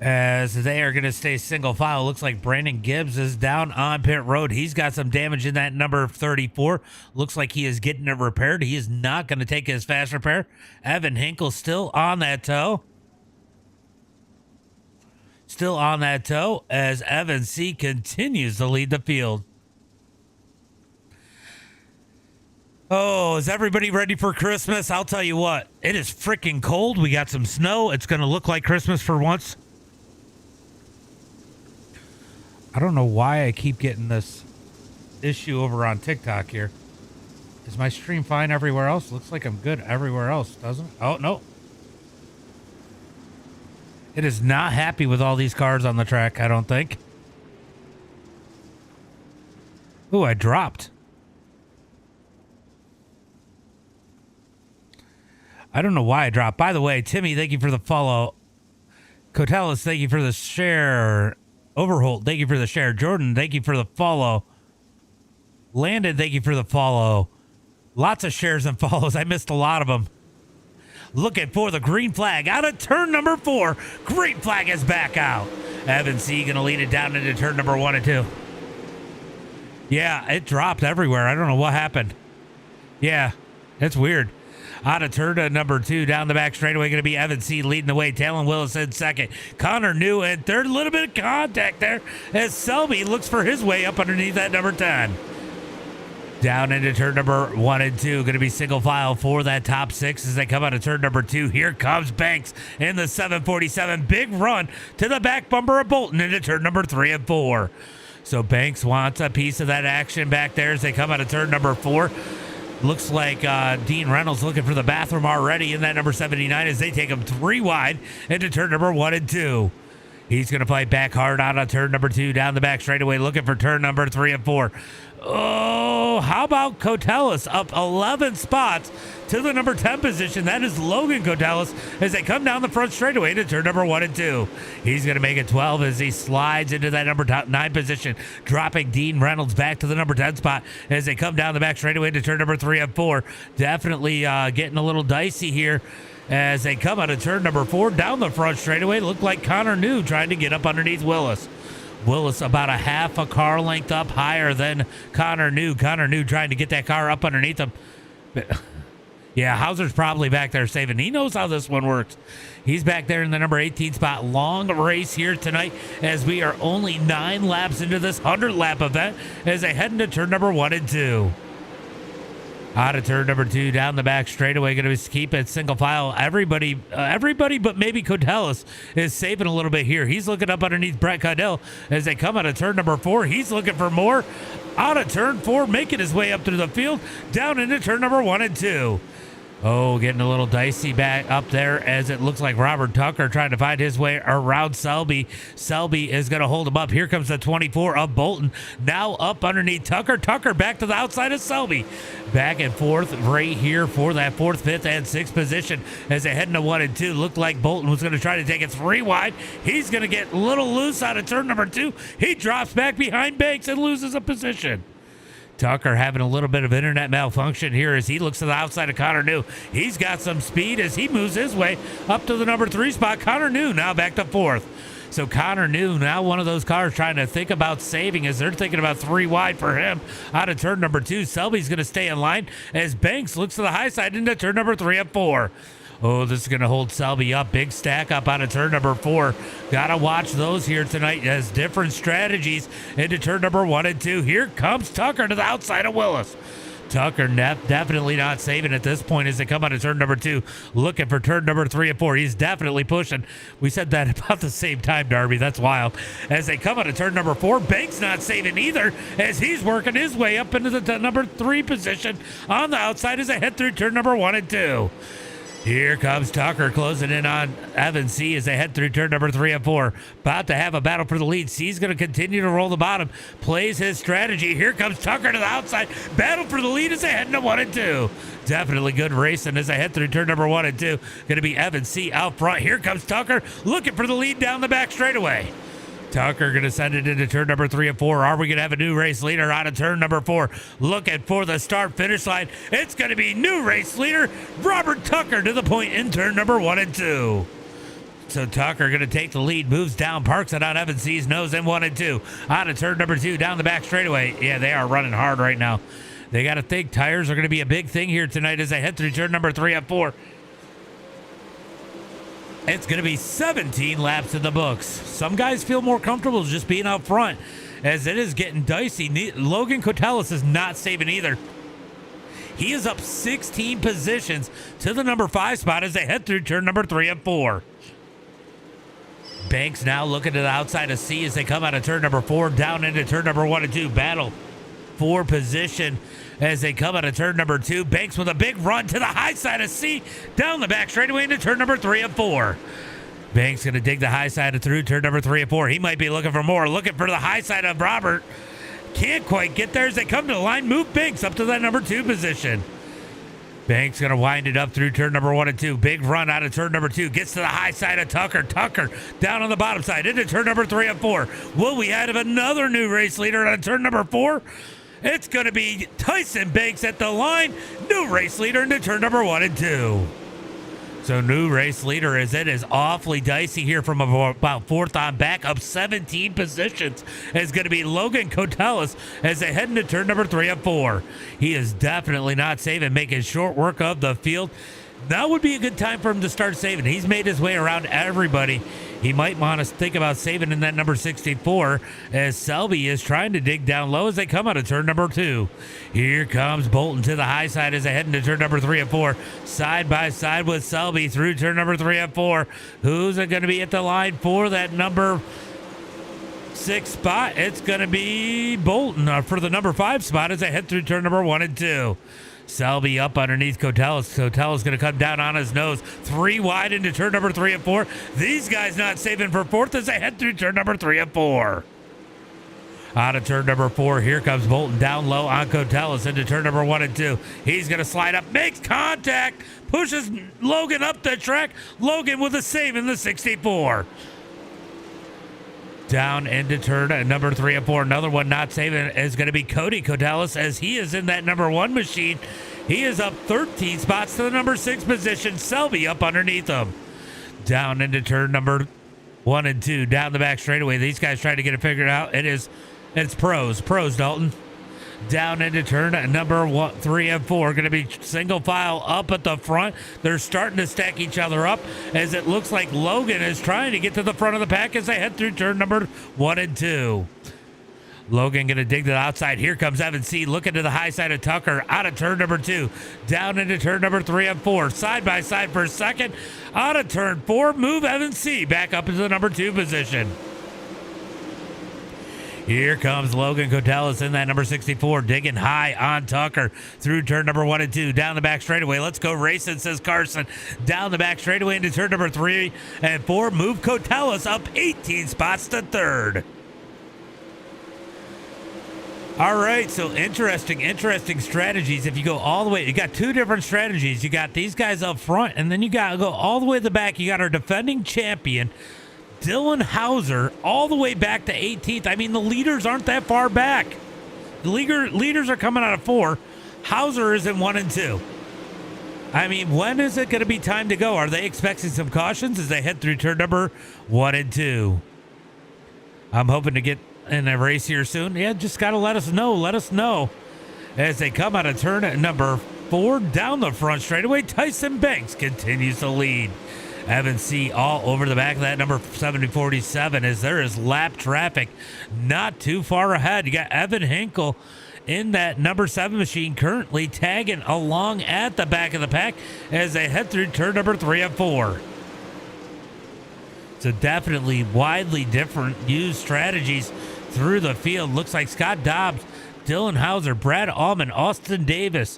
as they are going to stay single file. Looks like Brandon Gibbs is down on pit road. He's got some damage in that number 34. Looks like he is getting it repaired. He is not going to take his fast repair. Evan Hinkle still on that tow. Still on that tow as Evan C continues to lead the field. Oh, is everybody ready for Christmas? I'll tell you what, it is freaking cold. We got some snow. It's going to look like Christmas for once. I don't know why I keep getting this issue over on TikTok here. Is my stream fine everywhere else? Looks like I'm good everywhere else, doesn't it? Oh, no. It is not happy with all these cars on the track, I don't think. Ooh, I dropped. I don't know why I dropped. By the way, Timmy, thank you for the follow. Cotelis, thank you for the share. Overholt, thank you for the share. Jordan, thank you for the follow. Landon, thank you for the follow. Lots of shares and follows. I missed a lot of them. Looking for the green flag out of turn number 4. Green flag is back out. Evan C going to lead it down into turn number 1 and 2. Yeah, it dropped everywhere. I don't know what happened. Yeah, it's weird. Out of turn number 2, down the back straightaway, going to be Evan C leading the way. Talon Willis in second. Connor New in third. A little bit of contact there as Selby looks for his way up underneath that number 10. Down into turn number 1 and 2. Going to be single file for that top 6 as they come out of turn number 2. Here comes Banks in the 747. Big run to the back bumper of Bolton into turn number 3 and 4. So Banks wants a piece of that action back there as they come out of turn number 4. Looks like Dean Reynolds looking for the bathroom already in that number 79 as they take him 3 wide into turn number 1 and 2. He's going to fight back hard out on turn number 2, down the back straightaway, looking for turn number 3 and 4. Oh, how about Cotelis up 11 spots to the number 10 position? That is Logan Cotelis as they come down the front straightaway to turn number 1 and 2. He's going to make it 12 as he slides into that number 9 position, dropping Dean Reynolds back to the number 10 spot as they come down the back straightaway to turn number 3 and 4. Definitely getting a little dicey here as they come out of turn number 4 down the front straightaway. Looked like Connor New trying to get up underneath Willis. Willis about a half a car length up higher than Connor New. Connor New trying to get that car up underneath him. Yeah, Hauser's probably back there saving. He knows how this one works. He's back there in the number 18 spot. Long race here tonight as we are only 9 laps into this 100-lap event as they head into turn number 1 and 2. Out of turn number 2, down the back straightaway, going to keep it single file. Everybody but maybe Cotelis is saving a little bit here. He's looking up underneath Brett Caudell as they come out of turn number 4. He's looking for more. Out of turn 4, making his way up through the field, down into turn number 1 and 2. Oh, getting a little dicey back up there as it looks like Robert Tucker trying to find his way around Selby. Selby is going to hold him up. Here comes the 24 of Bolton. Now up underneath Tucker. Tucker back to the outside of Selby. Back and forth right here for that 4th, 5th, and 6th position as they head into 1 and 2. Looked like Bolton was going to try to take it 3 wide. He's going to get a little loose out of turn number 2. He drops back behind Banks and loses a position. Tucker having a little bit of internet malfunction here as he looks to the outside of Connor New. He's got some speed as he moves his way up to the number 3 spot. Connor New now back to 4th. So Connor New, now one of those cars trying to think about saving as they're thinking about 3 wide for him out of turn number 2. Selby's going to stay in line as Banks looks to the high side into turn number 3 and 4. Oh, this is going to hold Selby up. Big stack up out of turn number 4. Got to watch those here tonight as different strategies into turn number 1 and 2. Here comes Tucker to the outside of Willis. Tucker definitely not saving at this point as they come out of turn number 2. Looking for turn number 3 and 4. He's definitely pushing. We said that about the same time, Darby. That's wild. As they come out of turn number 4, Banks not saving either as he's working his way up into the number 3 position on the outside as they head through turn number 1 and 2. Here comes Tucker closing in on Evan C as they head through turn number 3 and 4. About to have a battle for the lead. C's going to continue to roll the bottom. Plays his strategy. Here comes Tucker to the outside. Battle for the lead as they head into 1 and 2. Definitely good racing as they head through turn number 1 and 2. Going to be Evan C out front. Here comes Tucker looking for the lead down the back straightaway. Tucker going to send it into turn number 3 and 4. Are we going to have a new race leader out of turn number 4? Looking for the start-finish line. It's going to be new race leader Robert Tucker to the point in turn number 1 and 2. So Tucker going to take the lead, moves down, parks it on Evan C's nose in 1 and 2. On to turn number 2, down the back straightaway. Yeah, they are running hard right now. They got to think tires are going to be a big thing here tonight as they head through turn number 3 and 4. It's going to be 17 laps in the books. Some guys feel more comfortable just being out front as it is getting dicey. Logan Cotellis is not saving either. He is up 16 positions to the number 5 spot as they head through turn number 3 and 4. Banks now looking to the outside of C as they come out of turn number 4 down into turn number 1 and 2. Battle for position as they come out of turn number 2. Banks with a big run to the high side of C down the back straightaway into turn number 3 and 4. Banks going to dig the high side of through turn number 3 and 4. He might be looking for more. Looking for the high side of Robert. Can't quite get there as they come to the line. Move Banks up to that number 2 position. Banks going to wind it up through turn number 1 and 2. Big run out of turn number 2. Gets to the high side of Tucker. Tucker down on the bottom side into turn number 3 and 4. Will we have another new race leader on turn number 4? It's going to be Tyson Banks at the line. New race leader into turn number 1 and 2. So new race leader as it is awfully dicey here from about 4th on back, up 17 positions. Is going to be Logan Cotellis as they head into turn number 3 and 4. He is definitely not saving, making short work of the field. Now would be a good time for him to start saving. He's made his way around everybody. He might want to think about saving in that number 64 as Selby is trying to dig down low as they come out of turn number 2. Here comes Bolton to the high side as they head into turn number 3 and 4. Side by side with Selby through turn number 3 and 4. Who's it going to be at the line for that number 6 spot? It's going to be Bolton for the number 5 spot as they head through turn number 1 and 2. Selby up underneath Cotellis. Cotellis going to come down on his nose. 3 wide into turn number 3 and 4. These guys not saving for 4th as they head through turn number 3 and 4. Out of turn number 4, here comes Bolton down low on Cotellis into turn number 1 and 2. He's going to slide up, makes contact, pushes Logan up the track. Logan with a save in the 64. Down into turn number 3 and 4. Another one not saving is going to be Cody Cotellis as he is in that number 1 machine. He is up 13 spots to the number 6 position. Selby up underneath him. Down into turn number 1 and 2. Down the back straightaway. These guys trying to get it figured out. It's pros, Dalton. Down into turn number 3 and 4. Going to be single file up at the front. They're starting to stack each other up as it looks like Logan is trying to get to the front of the pack as they head through turn number 1 and 2. Logan going to dig to the outside. Here comes Evan C. looking to the high side of Tucker. Out of turn number 2. Down into turn number 3 and 4. Side by side for a second. Out of turn 4. Move Evan C. back up into the number 2 position. Here comes Logan Cotellis in that number 64, digging high on Tucker through turn number 1 and 2. Down the back straightaway. Let's go racing, says Carson. Down the back straightaway into turn number 3 and 4. Move Cotellis up 18 spots to 3rd. All right, so interesting strategies. If you go all the way, you got 2 different strategies. You got these guys up front, and then you got to go all the way to the back. You got our defending champion, Dylan Hauser, all the way back to 18th. I mean, the leaders aren't that far back. The leaders are coming out of 4. Hauser is in 1 and 2. I mean, when is it going to be time to go? Are they expecting some cautions as they head through turn number 1 and 2? I'm hoping to get in a race here soon. Yeah, just got to let us know. Let us know. As they come out of turn number 4 down the front straightaway, Tyson Banks continues to lead. Evan C. all over the back of that number 7047 as there is lap traffic not too far ahead. You got Evan Hinkle in that number 7 machine currently tagging along at the back of the pack as they head through turn number 3 and 4. So definitely widely different used strategies through the field. Looks like Scott Dobbs, Dylan Hauser, Brad Allman, Austin Davis,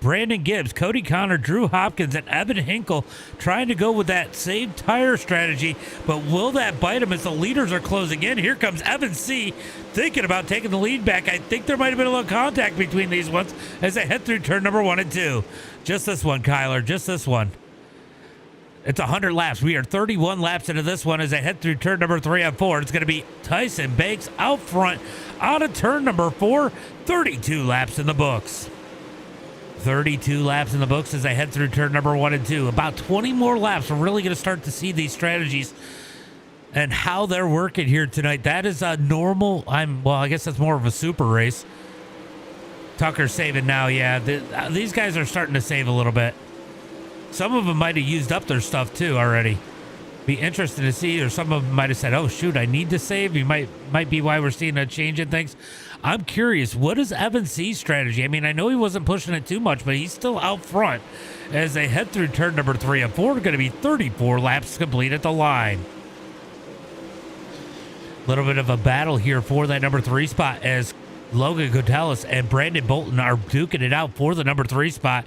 Brandon Gibbs, Cody Connor, Drew Hopkins, and Evan Hinkle trying to go with that save tire strategy, but will that bite him as the leaders are closing in? Here comes Evan C. thinking about taking the lead back. I think there might have been a little contact between these ones as they head through turn number 1 and 2. Just this one, Kyler, just this one. It's 100 laps. We are 31 laps into this one as they head through turn number 3 and 4. It's going to be Tyson Banks out front out of turn number 4. 32 laps in the books. 32 laps in the books as they head through turn number 1 and 2. About 20 more laps. We're really going to start to see these strategies and how they're working here tonight. That is a normal. I guess that's more of a super race. Tucker's saving now. Yeah, these guys are starting to save a little bit. Some of them might have used up their stuff too already. Be interested to see, or some of them might have said, "Oh shoot, I need to save." You might be why we're seeing a change in things. I'm curious, what is Evan C's strategy? I mean, I know he wasn't pushing it too much, but he's still out front as they head through turn number 3 and 4. Going to be 34 laps complete at the line. Little bit of a battle here for that number 3 spot as Logan Cotelis and Brandon Bolton are duking it out for the number 3 spot.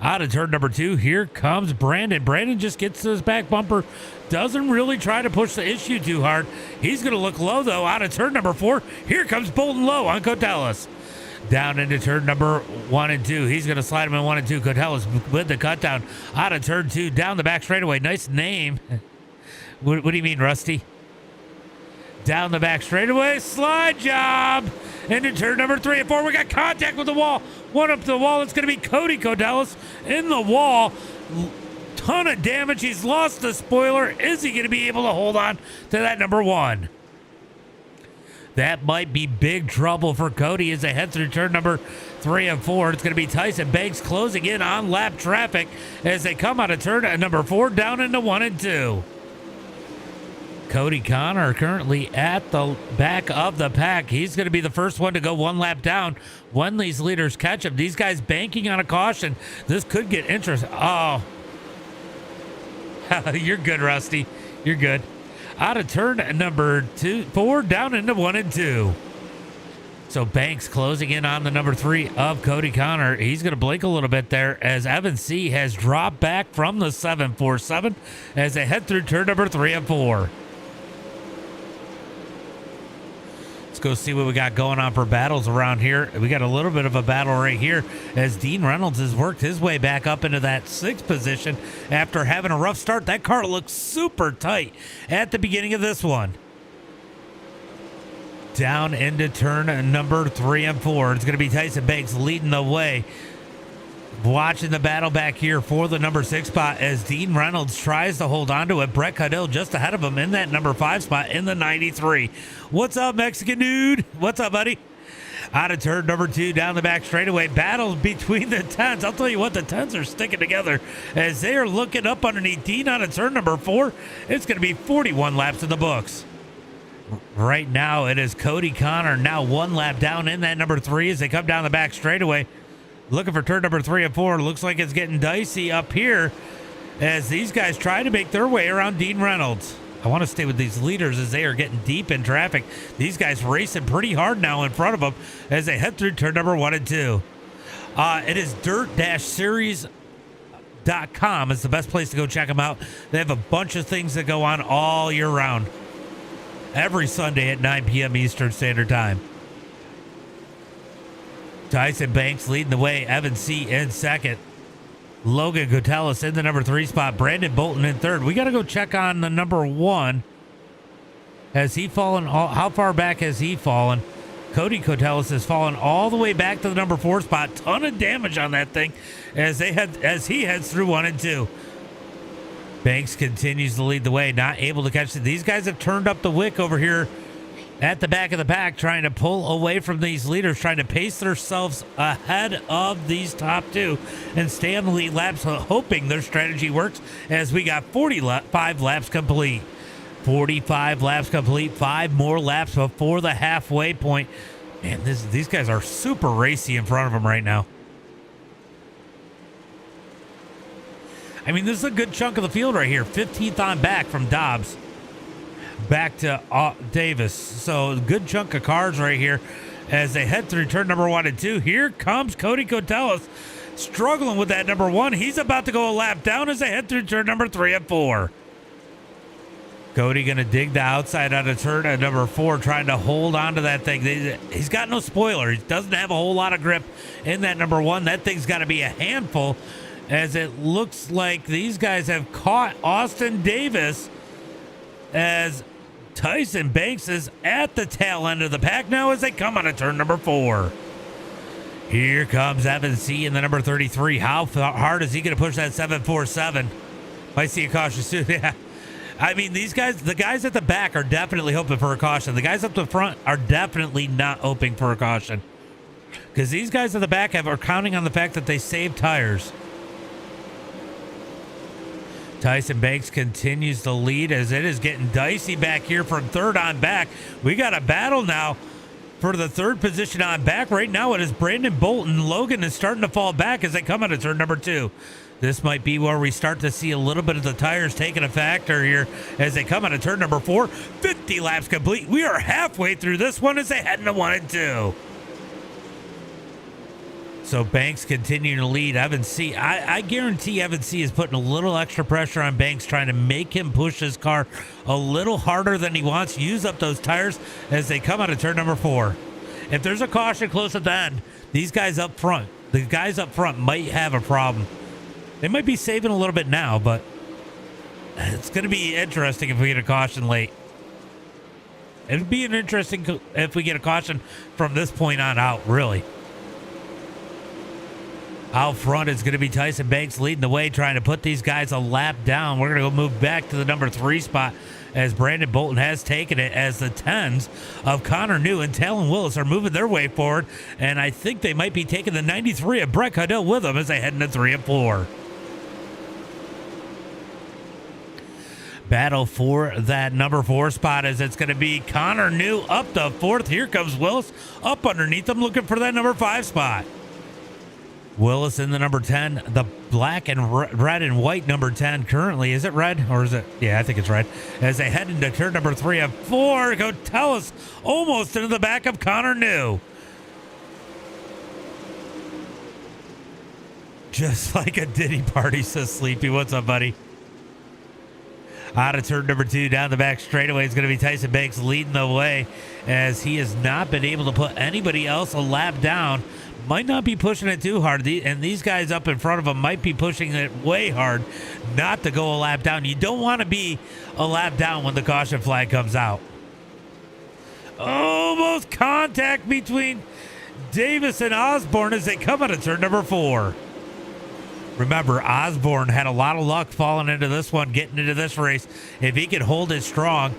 Out of turn number 2, here comes Brandon. Brandon just gets to his back bumper. Doesn't really try to push the issue too hard. He's going to look low, though, out of turn number 4. Here comes Bolton low on Cotelis. Down into turn number 1 and 2. He's going to slide him in 1 and 2. Cotelis with the cut down. Out of turn 2, down the back straightaway. Nice name. What do you mean, Rusty? Down the back straightaway. Slide job. Into turn number 3 and 4. We got contact with the wall. One up the wall. It's going to be Cody Cotelis in the wall. Ton of damage. He's lost the spoiler. Is he going to be able to hold on to that number 1? That might be big trouble for Cody as they head through turn number 3 and 4. It's going to be Tyson Banks closing in on lap traffic as they come out of turn number 4 down into 1 and 2. Cody Connor currently at the back of the pack. He's going to be the first one to go 1 lap down when these leaders catch him. These guys banking on a caution. This could get interesting. Oh, you're good, Rusty. You're good. Out of turn number 4 down into 1 and 2. So Banks closing in on the number 3 of Cody Connor. He's going to blink a little bit there as Evan C has dropped back from the 747 as they head through turn number 3 and 4. Let's go see what we got going on for battles around here. We got a little bit of a battle right here as Dean Reynolds has worked his way back up into that 6th position after having a rough start. That car looks super tight at the beginning of this one. Down into turn number 3 and 4. It's going to be Tyson Banks leading the way. Watching the battle back here for the number 6 spot as Dean Reynolds tries to hold on to it. Brett Caudill just ahead of him in that number 5 spot in the 93. What's up, Mexican dude? What's up, buddy? Out of turn number 2 down the back straightaway. Battles between the 10s. I'll tell you what, the 10s are sticking together as they are looking up underneath Dean out of turn number 4. It's going to be 41 laps in the books. Right now, it is Cody Connor now 1 lap down in that number 3 as they come down the back straightaway. Looking for turn number 3 and 4. Looks like it's getting dicey up here as these guys try to make their way around Dean Reynolds. I want to stay with these leaders as they are getting deep in traffic. These guys racing pretty hard now in front of them as they head through turn number 1 and 2. It is dirt-series.com. It's the best place to go check them out. They have a bunch of things that go on all year round. Every Sunday at 9 p.m. Eastern Standard Time. Tyson Banks leading the way. Evan C in 2nd. Logan Cotelis in the number 3 spot. Brandon Bolton in 3rd. We got to go check on the number 1. Has he fallen? How far back has he fallen? Cody Cotelis has fallen all the way back to the number 4 spot. Ton of damage on that thing as he heads through 1 and 2. Banks continues to lead the way. Not able to catch it. These guys have turned up the wick over here at the back of the pack, trying to pull away from these leaders, trying to pace themselves ahead of these top 2 and stay on the lead laps, hoping their strategy works as we got 45 laps complete. 45 laps complete, 5 more laps before the halfway point. Man, these guys are super racy in front of them right now. I mean, this is a good chunk of the field right here. 15th on back from Dobbs. Back to Davis. So good chunk of cars right here as they head through turn number 1 and 2. Here comes Cody Cotelis struggling with that number 1. He's about to go a lap down as they head through turn number 3 and 4. Cody going to dig the outside out of turn at number 4, trying to hold on to that thing. He's got no spoiler. He doesn't have a whole lot of grip in that number 1. That thing's got to be a handful as it looks like these guys have caught Austin Davis as Tyson Banks is at the tail end of the pack now as they come out of turn number 4. Here comes Evan C in the number 33. How hard is he going to push that 747? Might see a caution soon. Yeah. I mean, these guys, the guys at the back are definitely hoping for a caution. The guys up the front are definitely not hoping for a caution. Because these guys at the back are counting on the fact that they save tires. Tyson Banks continues to lead as it is getting dicey back here from third on back. We got a battle now for the third position on back. Right now it is Brandon Bolton. Logan is starting to fall back as they come out of turn number 2. This might be where we start to see a little bit of the tires taking a factor here as they come out of turn number 4. 50 laps complete. We are halfway through this one as they head into 1 and 2. So Banks continuing to lead Evan C. I guarantee Evan C is putting a little extra pressure on Banks, trying to make him push his car a little harder than he wants, use up those tires as they come out of turn number 4. If there's a caution close at the end, these guys up front, the guys up front might have a problem. They might be saving a little bit now, but it's going to be interesting if we get a caution late. It'd be an interesting if we get a caution from this point on out, really. Out front is going to be Tyson Banks leading the way, trying to put these guys a lap down. We're going to go move back to the number 3 spot as Brandon Bolton has taken it, as the 10s of Connor New and Talon Willis are moving their way forward. And I think they might be taking the 93 of Brett Caudell with them as they head into 3 and 4. Battle for that number 4 spot as it's going to be Connor New up to 4th. Here comes Willis up underneath them looking for that number 5 spot. Willis in the number 10, the black and red and white number 10 currently. Is it red or is it? Yeah, I think it's red. As they head into turn number 3 of 4, go tell us, almost into the back of Connor New. Just like a Diddy party, says Sleepy. What's up, buddy? Out of turn number 2, down the back straightaway is going to be Tyson Banks leading the way as he has not been able to put anybody else a lap down. Might not be pushing it too hard, and these guys up in front of him might be pushing it way hard not to go a lap down. You don't want to be a lap down when the caution flag comes out. Almost contact between Davis and Osborne as they come out of turn number 4. Remember, Osborne had a lot of luck falling into this one, getting into this race. If he could hold it strong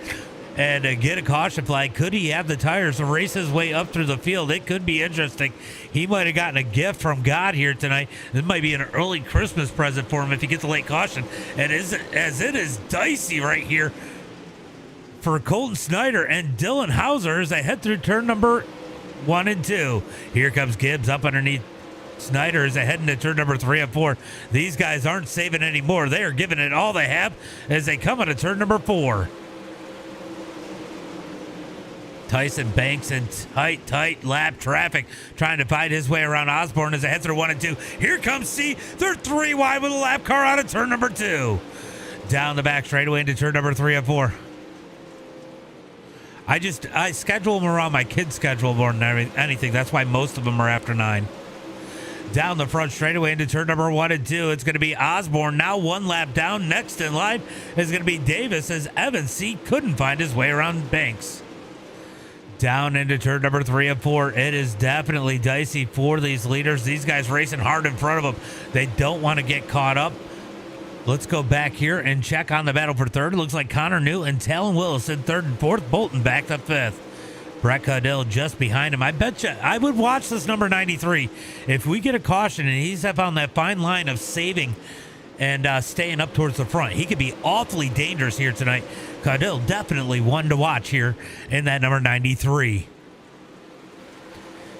and get a caution flag, could he have the tires to race his way up through the field? It could be interesting. He might have gotten a gift from God here tonight. This might be an early Christmas present for him if he gets a late caution. And as it is dicey right here for Colton Snyder and Dylan Hauser as they head through turn number 1 and 2. Here comes Gibbs up underneath Snyder as they head into turn number 3 and 4. These guys aren't saving anymore. They are giving it all they have as they come into turn number 4. Tyson Banks in tight lap traffic, trying to find his way around Osborne as they head through 1 and 2. Here comes C. They're 3 wide with a lap car out of turn number 2. Down the back straightaway into turn number 3 and 4. I schedule them around my kids' schedule more than anything. That's why most of them are after 9. Down the front straightaway into turn number 1 and 2. It's going to be Osborne now 1 lap down. Next in line is going to be Davis as Evan C. couldn't find his way around Banks. Down into turn number 3 and 4. It is definitely dicey for these leaders. These guys racing hard in front of them. They don't want to get caught up. Let's go back here and check on the battle for third. It looks like Connor New and Talon Willis in 3rd and 4th. Bolton back to 5th. Brett Caudell just behind him. I bet you I would watch this number 93. If we get a caution and he's up on that fine line of saving and staying up towards the front, he could be awfully dangerous here tonight. Caudell definitely one to watch here in that number 93.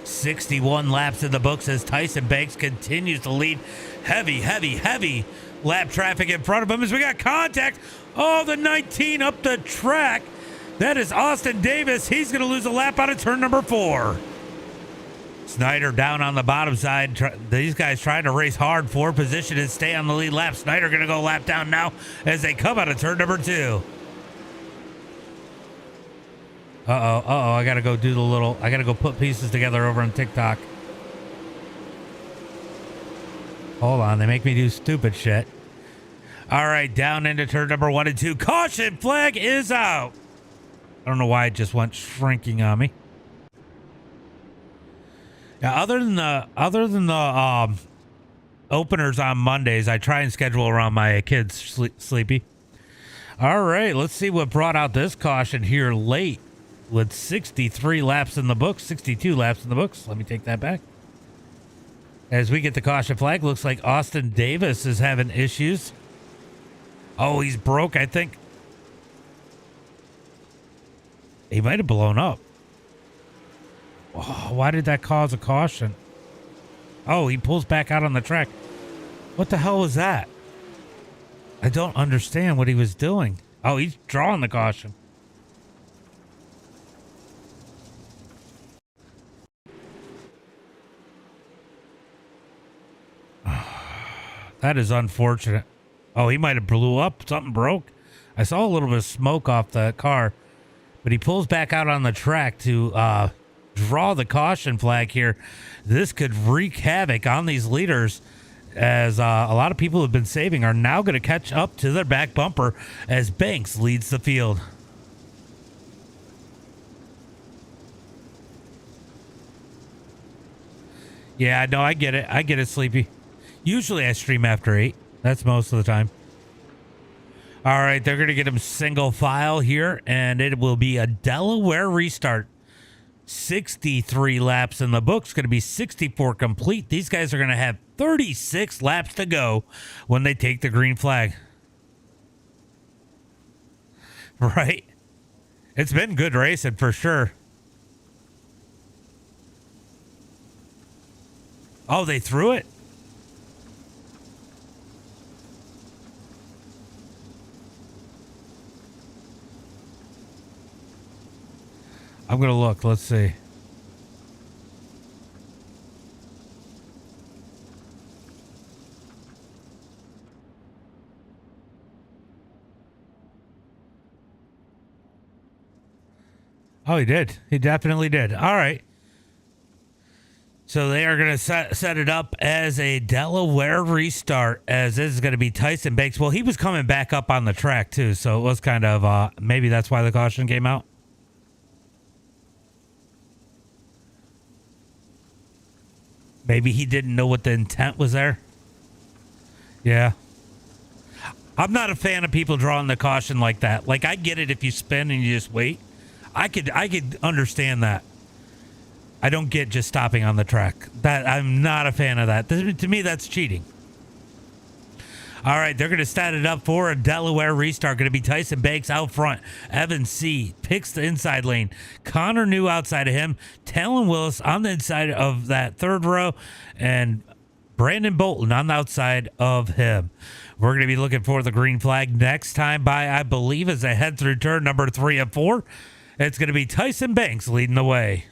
61 laps in the books as Tyson Banks continues to lead. Heavy lap traffic in front of him as we got contact. Oh, the 19 up the track. That is Austin Davis. He's going to lose a lap out of turn number 4. Snyder down on the bottom side. These guys trying to race hard for position and stay on the lead lap. Snyder going to go lap down now as they come out of turn number 2. I got to go do I got to go put pieces together over on TikTok. Hold on. They make me do stupid shit. All right. Down into turn number 1 and 2. Caution flag is out. I don't know why it just went shrinking on me. Yeah, other than the openers on Mondays, I try and schedule around my kids sleepy. All right, let's see what brought out this caution here late with 63 laps in the books, 62 laps in the books. Let me take that back. As we get the caution flag, looks like Austin Davis is having issues. Oh, he's broke, I think. He might have blown up. Oh, why did that cause a caution? Oh, he pulls back out on the track. What the hell was that? I don't understand what he was doing. Oh, he's drawing the caution. That is unfortunate. Oh, he might have blew up. Something broke. I saw a little bit of smoke off the car, but he pulls back out on the track to draw the caution flag here. This could wreak havoc on these leaders, as a lot of people who have been saving are now going to catch up to their back bumper as Banks leads the field. Yeah, no, I get it. I get it, Sleepy. Usually I stream after 8. That's most of the time. All right, they're going to get him single file here, and it will be a Delaware restart. 63 laps in the books, going to be 64 complete. These guys are going to have 36 laps to go when they take the green flag. Right? It's been good racing for sure. Oh, they threw it? I'm going to look. Let's see. Oh, he did. He definitely did. All right. So they are going to set it up as a Delaware restart, as this is going to be Tyson Banks. Well, he was coming back up on the track, too. So it was kind of, maybe that's why the caution came out. Maybe he didn't know what the intent was there. Yeah. I'm not a fan of people drawing the caution like that. Like, I get it if you spin and you just wait. I could understand that. I don't get just stopping on the track. That I'm not a fan of that. To me, that's cheating. All right, they're going to set it up for a Delaware restart. Going to be Tyson Banks out front. Evan C. picks the inside lane. Connor New outside of him. Talon Willis on the inside of that third row. And Brandon Bolton on the outside of him. We're going to be looking for the green flag next time by, I believe, as they head through turn number 3 and 4. It's going to be Tyson Banks leading the way.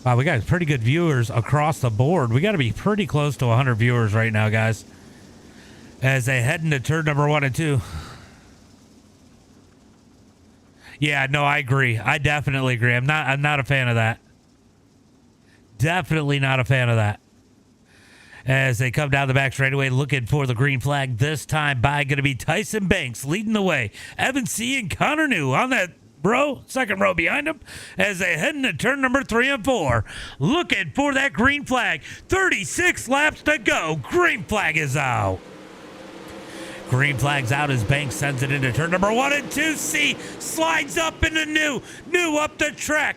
Wow, we got pretty good viewers across the board. We got to be pretty close to 100 viewers right now, guys, as they head into turn number 1 and 2. Yeah, no, I agree. I definitely agree. I'm not a fan of that. Definitely not a fan of that. As they come down the back straightaway looking for the green flag, this time by going to be Tyson Banks leading the way. Evan C. and Connor New on that second row behind him as they head into turn number 3 and 4. Looking for that green flag. 36 laps to go. Green flag is out. Green flag's out as Banks sends it into turn number 1 and 2. C slides up into New up the track.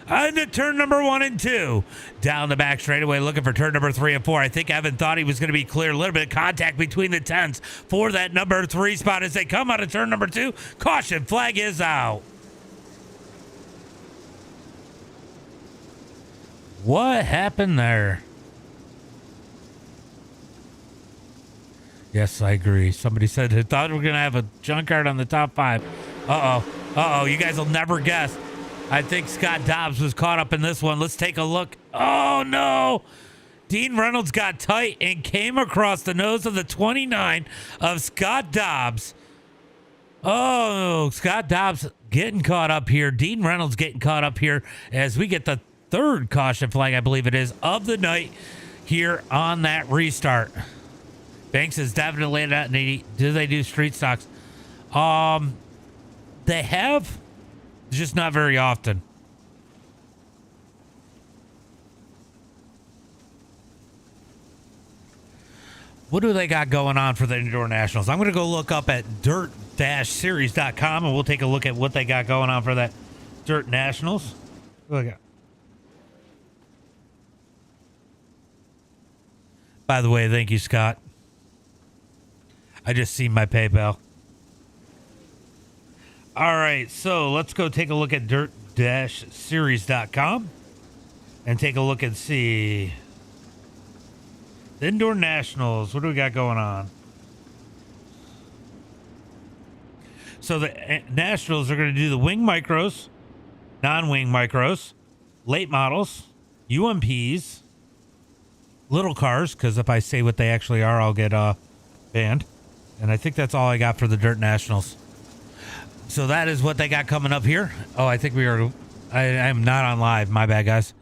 Into turn number 1 and 2. Down the back straightaway looking for turn number 3 and 4. I think Evan thought he was going to be clear. A little bit of contact between the 10s for that number 3 spot as they come out of turn number 2. Caution flag is out. What happened there? Yes, I agree. Somebody said they thought we were going to have a junkyard on the top 5. Uh-oh. You guys will never guess. I think Scott Dobbs was caught up in this one. Let's take a look. Oh, no. Dean Reynolds got tight and came across the nose of the 29 of Scott Dobbs. Oh, Scott Dobbs getting caught up here. Dean Reynolds getting caught up here as we get the third caution flag, I believe it is, of the night here on that restart. Banks is definitely at 80. Do they do street stocks? They have, just not very often. What do they got going on for the Indoor Nationals? I'm going to go look up at dirt-series.com and we'll take a look at what they got going on for that Dirt Nationals. Look at. By the way, thank you, Scott. I just seen my PayPal. All right, so let's go take a look at dirt-series.com and take a look and see the Indoor Nationals. What do we got going on? So the Nationals are going to do the wing micros, non-wing micros, late models, UMPs, little cars, because if I say what they actually are, I'll get banned. And I think that's all I got for the Dirt Nationals. So that is what they got coming up here. Oh, I think we are. I am not on live. My bad, guys.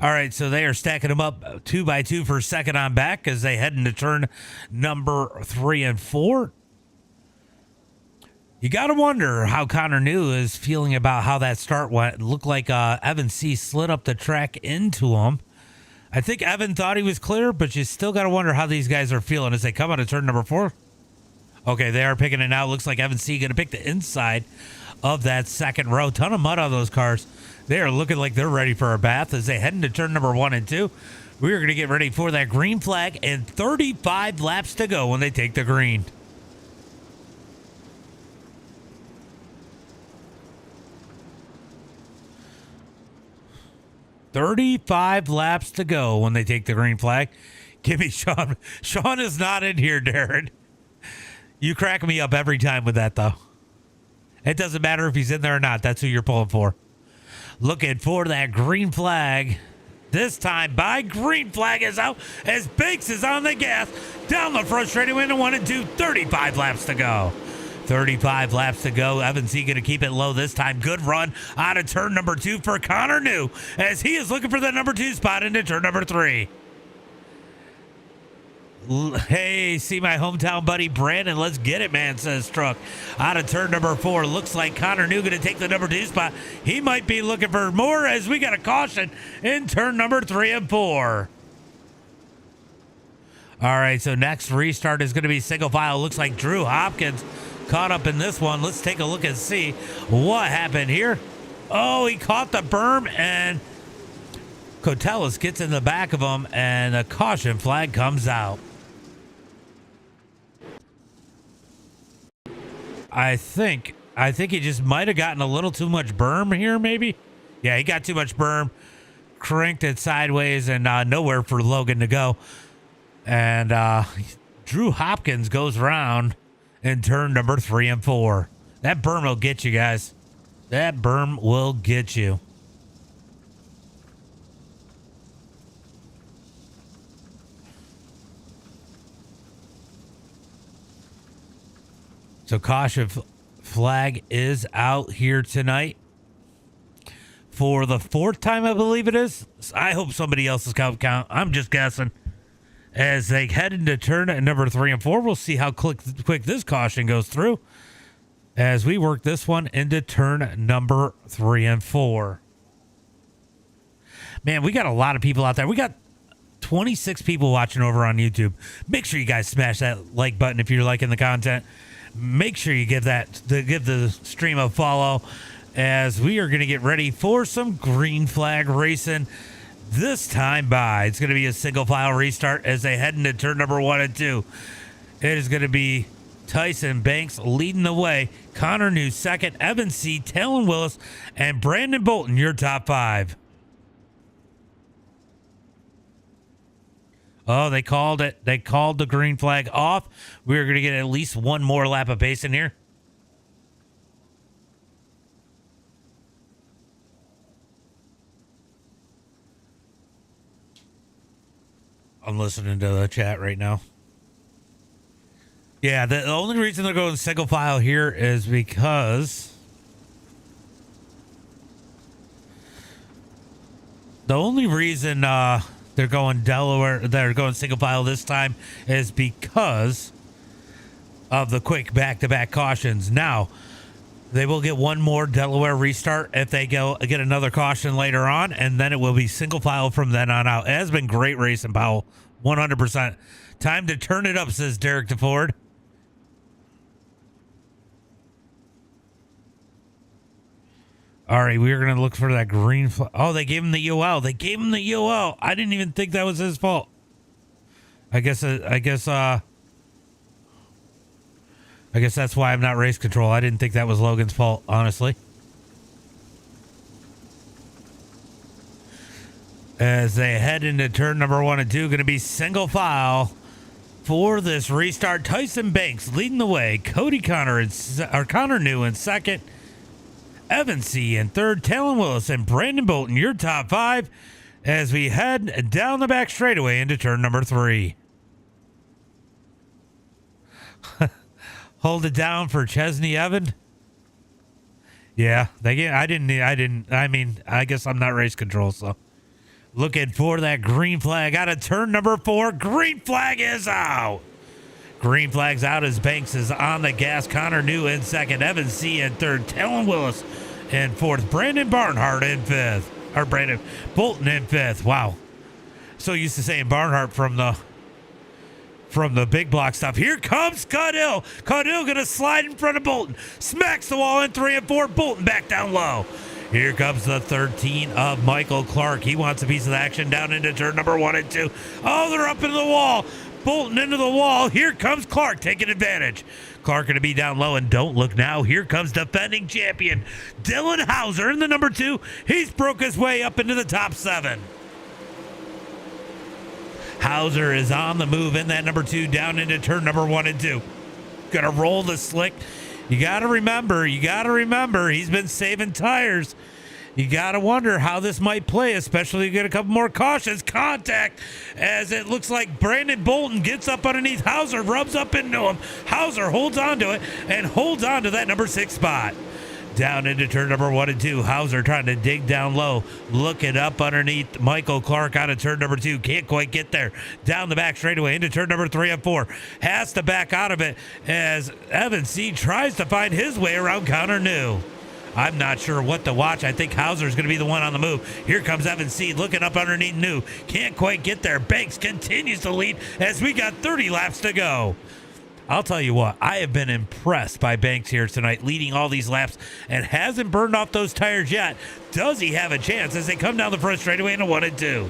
All right, so they are stacking them up 2x2 for second on back as they head into turn number 3 and 4. You got to wonder how Connor New is feeling about how that start went. It looked like Evan C. slid up the track into him. I think Evan thought he was clear, but you still got to wonder how these guys are feeling as they come out of turn number 4. Okay, they are picking it now. Looks like Evan C. going to pick the inside of that second row. Ton of mud on those cars. They are looking like they're ready for a bath as they head into turn number 1 and 2. We are going to get ready for that green flag and 35 laps to go when they take the green. "35 laps to go when they take the green flag." Give me Sean. Sean is not in here, Darren. You crack me up every time with that, though. It doesn't matter if he's in there or not. That's who you're pulling for. Looking for that green flag. This time by green flag is out as Banks is on the gas. Down the front straightaway into 1 and 2. 35 laps to go. 35 laps to go. Evan C. going to keep it low this time. Good run out of turn number 2 for Connor New as he is looking for the number 2 spot into turn number 3. Hey, see my hometown buddy Brandon. Let's get it, man, says Truck. Out of turn number 4. Looks like Connor New going to take the number 2 spot. He might be looking for more as we got a caution in turn number 3 and 4. All right, so next restart is going to be single file. Looks like Drew Hopkins caught up in this one. Let's take a look and see what happened here. Oh, he caught the berm and Cotellis gets in the back of him and a caution flag comes out. I think he just might have gotten a little too much berm here, maybe. Yeah, he got too much berm, cranked it sideways, and nowhere for Logan to go. And Drew Hopkins goes around in turn number 3 and 4. That berm will get you, guys. That berm will get you. So caution flag is out here tonight for the 4th time, I believe it is. I hope somebody else's count. I'm just guessing. As they head into turn at number 3 and 4, we'll see how quick this caution goes through as we work this one into turn number 3 and 4. Man, we got a lot of people out there. We got 26 people watching over on YouTube. Make sure you guys smash that like button if you're liking the content. Make sure you give the stream a follow as we are going to get ready for some green flag racing. This time it's going to be a single file restart as they head into turn number 1 and 2. It is going to be Tyson Banks leading the way, Connor New second, Evan C., Talon Willis, and Brandon Bolton, your top 5. Oh, they called it. They called the green flag off. We're going to get at least one more lap of pace in here. I'm listening to the chat right now. Yeah, the only reason they're going single file here is because the only reason they're they're going Delaware, they're going single file this time is because of the quick back-to-back cautions. Now, they will get one more Delaware restart if they get another caution later on, and then it will be single file from then on out. It has been great racing, Powell. 100%. Time to turn it up, says Derek DeFord. All right, we're going to look for that green flag. Oh, they gave him the UL. They gave him the UL. I didn't even think that was his fault. I guess that's why I'm not race control. I didn't think that was Logan's fault, honestly. As they head into turn number 1 and 2, going to be single file for this restart. Tyson Banks leading the way. Connor New in second. Evan C. in third. Talon Willis and Brandon Bolton, your top 5 as we head down the back straightaway into turn number 3. Hold it down for Chesney Evan. Yeah, I guess I'm not race control, so. Looking for that green flag out of turn number 4. Green flag is out. Green flag's out as Banks is on the gas. Connor New in second. Evan C. in third. Talon Willis in fourth. Brandon Barnhart in fifth. Or Brandon Bolton in fifth. Wow. So used to saying Barnhart from the big block stuff. Here comes Caudill. Caudill going to slide in front of Bolton. Smacks the wall in 3 and 4. Bolton back down low. Here comes the 13 of Michael Clark. He wants a piece of the action down into turn number 1 and 2. Oh, they're up into the wall. Bolton into the wall. Here comes Clark taking advantage. Clark going to be down low, and don't look now. Here comes defending champion Dylan Hauser in the number 2. He's broke his way up into the top 7. Hauser is on the move in that number 2 down into turn number 1 and 2. Gonna roll the slick. You gotta remember, he's been saving tires. You gotta wonder how this might play, especially you get a couple more cautions. Contact as it looks like Brandon Bolton gets up underneath Hauser, rubs up into him. Hauser holds on to it and holds on to that number 6 spot. Down into turn number 1 and 2. Hauser trying to dig down low. Looking up underneath Michael Clark out of turn number 2. Can't quite get there. Down the back straightaway into turn number 3 and 4. Has to back out of it as Evan C. tries to find his way around Connor New. I'm not sure what to watch. I think Hauser's going to be the one on the move. Here comes Evan C. looking up underneath New. Can't quite get there. Banks continues to lead as we got 30 laps to go. I'll tell you what, I have been impressed by Banks here tonight, leading all these laps and hasn't burned off those tires yet. Does he have a chance as they come down the front straightaway into 1 and 2?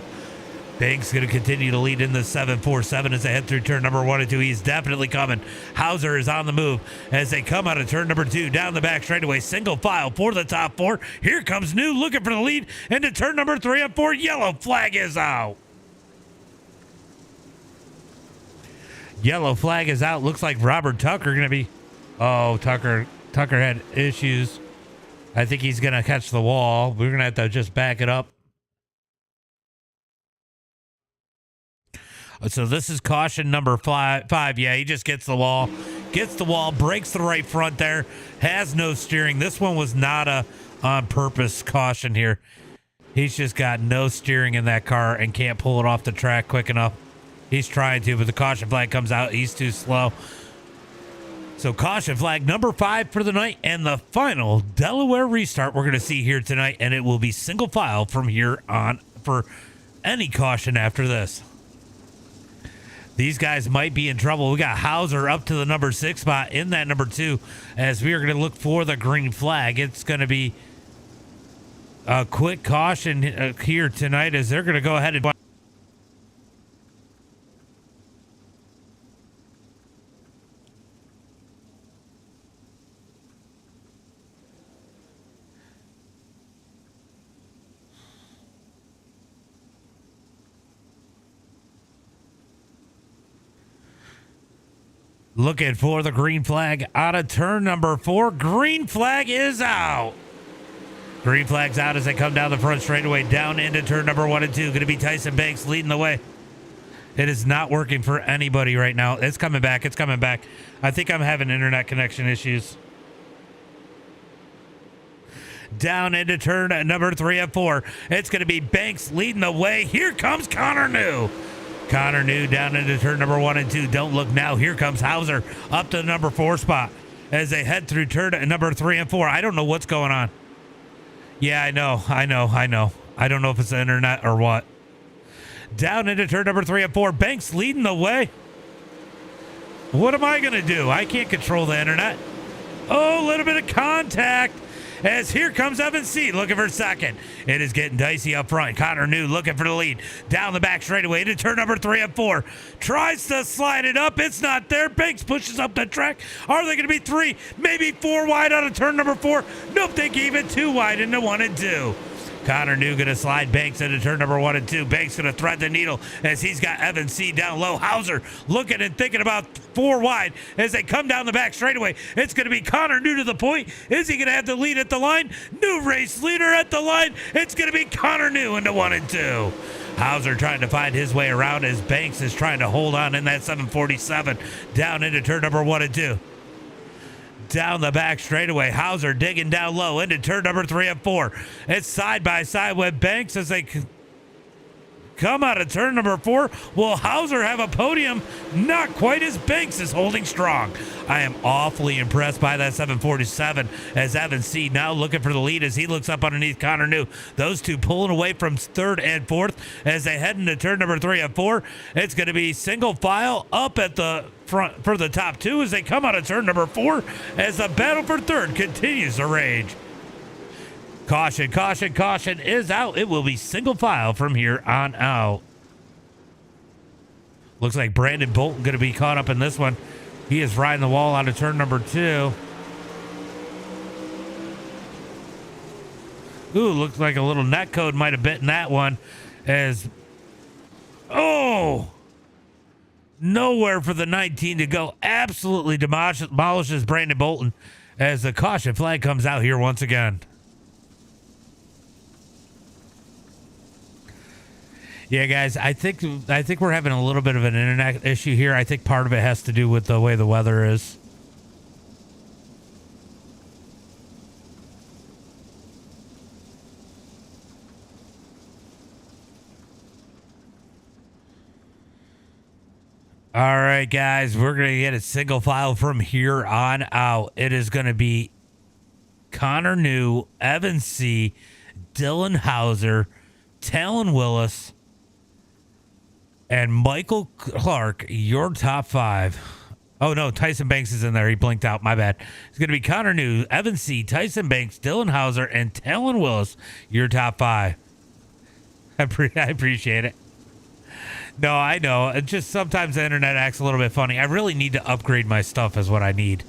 Banks going to continue to lead in the 747 as they head through turn number 1 and 2. He's definitely coming. Hauser is on the move as they come out of turn number 2 down the back straightaway. Single file for the top 4. Here comes New looking for the lead into turn number 3 and 4. Yellow flag is out. Yellow flag is out. Looks like Robert Tucker going to be... Oh, Tucker had issues. I think he's going to catch the wall. We're going to have to just back it up. So this is caution number 5. Yeah, he just gets the wall. Gets the wall, breaks the right front there. Has no steering. This one was not a on-purpose caution here. He's just got no steering in that car and can't pull it off the track quick enough. He's trying to, but the caution flag comes out. He's too slow. So caution flag number 5 for the night and the final Delaware restart we're going to see here tonight, and it will be single file from here on for any caution after this. These guys might be in trouble. We got Hauser up to the number 6 spot in that number 2 as we are going to look for the green flag. It's going to be a quick caution here tonight as they're going to go ahead and... Looking for the green flag out of turn number 4. Green flag is out. Green flag's out as they come down the front straightaway down into turn number 1 and 2. Going to be Tyson Banks leading the way. It is not working for anybody right now. It's coming back. It's coming back. I think I'm having internet connection issues. down into turn number 3 and 4. It's going to be Banks leading the way. Here comes Connor New. Connor New down into turn number 1 and 2. Don't look now. Here comes Hauser up to the number 4 spot as they head through turn number 3 and 4. I don't know what's going on. Yeah, I know. I don't know if it's the internet or what. Down into turn number 3 and 4. Banks leading the way. What am I going to do? I can't control the internet. Oh, a little bit of contact as here comes Evan C. looking for second. It is getting dicey up front. Connor New looking for the lead. Down the back straightaway into turn number 3 and 4. Tries to slide it up. It's not there. Banks pushes up the track. Are they going to be 3, maybe 4 wide out of turn number 4? Nope, they gave it 2 wide into 1 and 2. Connor New going to slide Banks into turn number 1 and 2. Banks going to thread the needle as he's got Evan C. down low. Hauser looking and thinking about 4 wide as they come down the back straightaway. It's going to be Connor New to the point. Is he going to have the lead at the line? New race leader at the line. It's going to be Connor New into 1 and 2. Hauser trying to find his way around as Banks is trying to hold on in that 747 down into turn number 1 and 2. Down the back straightaway. Hauser digging down low into turn number 3 and 4. It's side by side with Banks as they come out of turn number 4. Will Hauser have a podium? Not quite, as Banks is holding strong. I am awfully impressed by that 747 as Evan C. now looking for the lead as he looks up underneath Connor New. Those two pulling away from 3rd and 4th as they head into turn number 3 and 4. It's going to be single file up at the front for the top 2 as they come out of turn number 4 as the battle for 3rd continues to rage. Caution, caution, caution is out. It will be single file from here on out. Looks like Brandon Bolton going to be caught up in this one. He is riding the wall out of turn number 2. Ooh, looks like a little net code might have bitten that one as... Oh! Nowhere for the 19 to go. Absolutely demolishes Brandon Bolton as the caution flag comes out here once again. Yeah, guys, I think we're having a little bit of an internet issue here. I think part of it has to do with the way the weather is. All right, guys, we're going to get a single file from here on out. It is going to be Connor New, Evan C., Dylan Hauser, Talon Willis, and Michael Clark, your top 5. Oh, no, Tyson Banks is in there. He blinked out. My bad. It's going to be Connor New, Evan C., Tyson Banks, Dylan Hauser, and Talon Willis, your top 5. I appreciate it. No, I know. It's just sometimes the internet acts a little bit funny. I really need to upgrade my stuff is what I need.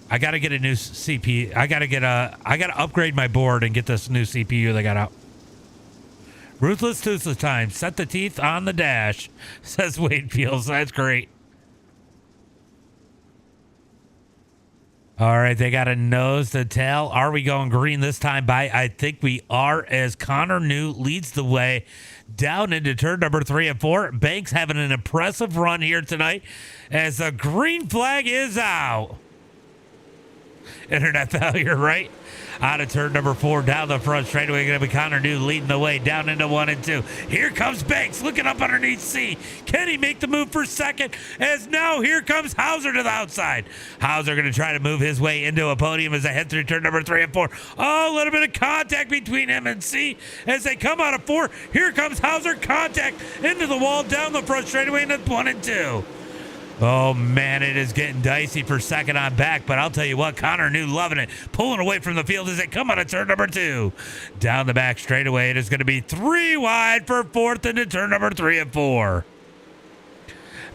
I got to get a new CPU. I got to upgrade my board and get this new CPU they got out. Ruthless Toothless time. Set the teeth on the dash, says Wade Fields. That's great. All right, they got a nose to tail. Are we going green this time? I think we are, as Connor New leads the way down into turn number 3 and 4. Banks having an impressive run here tonight as the green flag is out. Internet failure, right? Out of turn number 4, down the front straightaway, going to be Connor New leading the way down into 1 and 2. Here comes Banks looking up underneath C. Can he make the move for second? As now here comes Hauser to the outside. Hauser going to try to move his way into a podium as they head through turn number 3 and 4. Oh, a little bit of contact between him and C as they come out of 4. Here comes Hauser, contact into the wall, down the front straightaway into 1 and 2. Oh, man, it is getting dicey for second on back, but I'll tell you what, Connor New loving it. Pulling away from the field as they come out of turn number 2. Down the back straightaway, it is going to be 3 wide for 4th into turn number 3 and 4.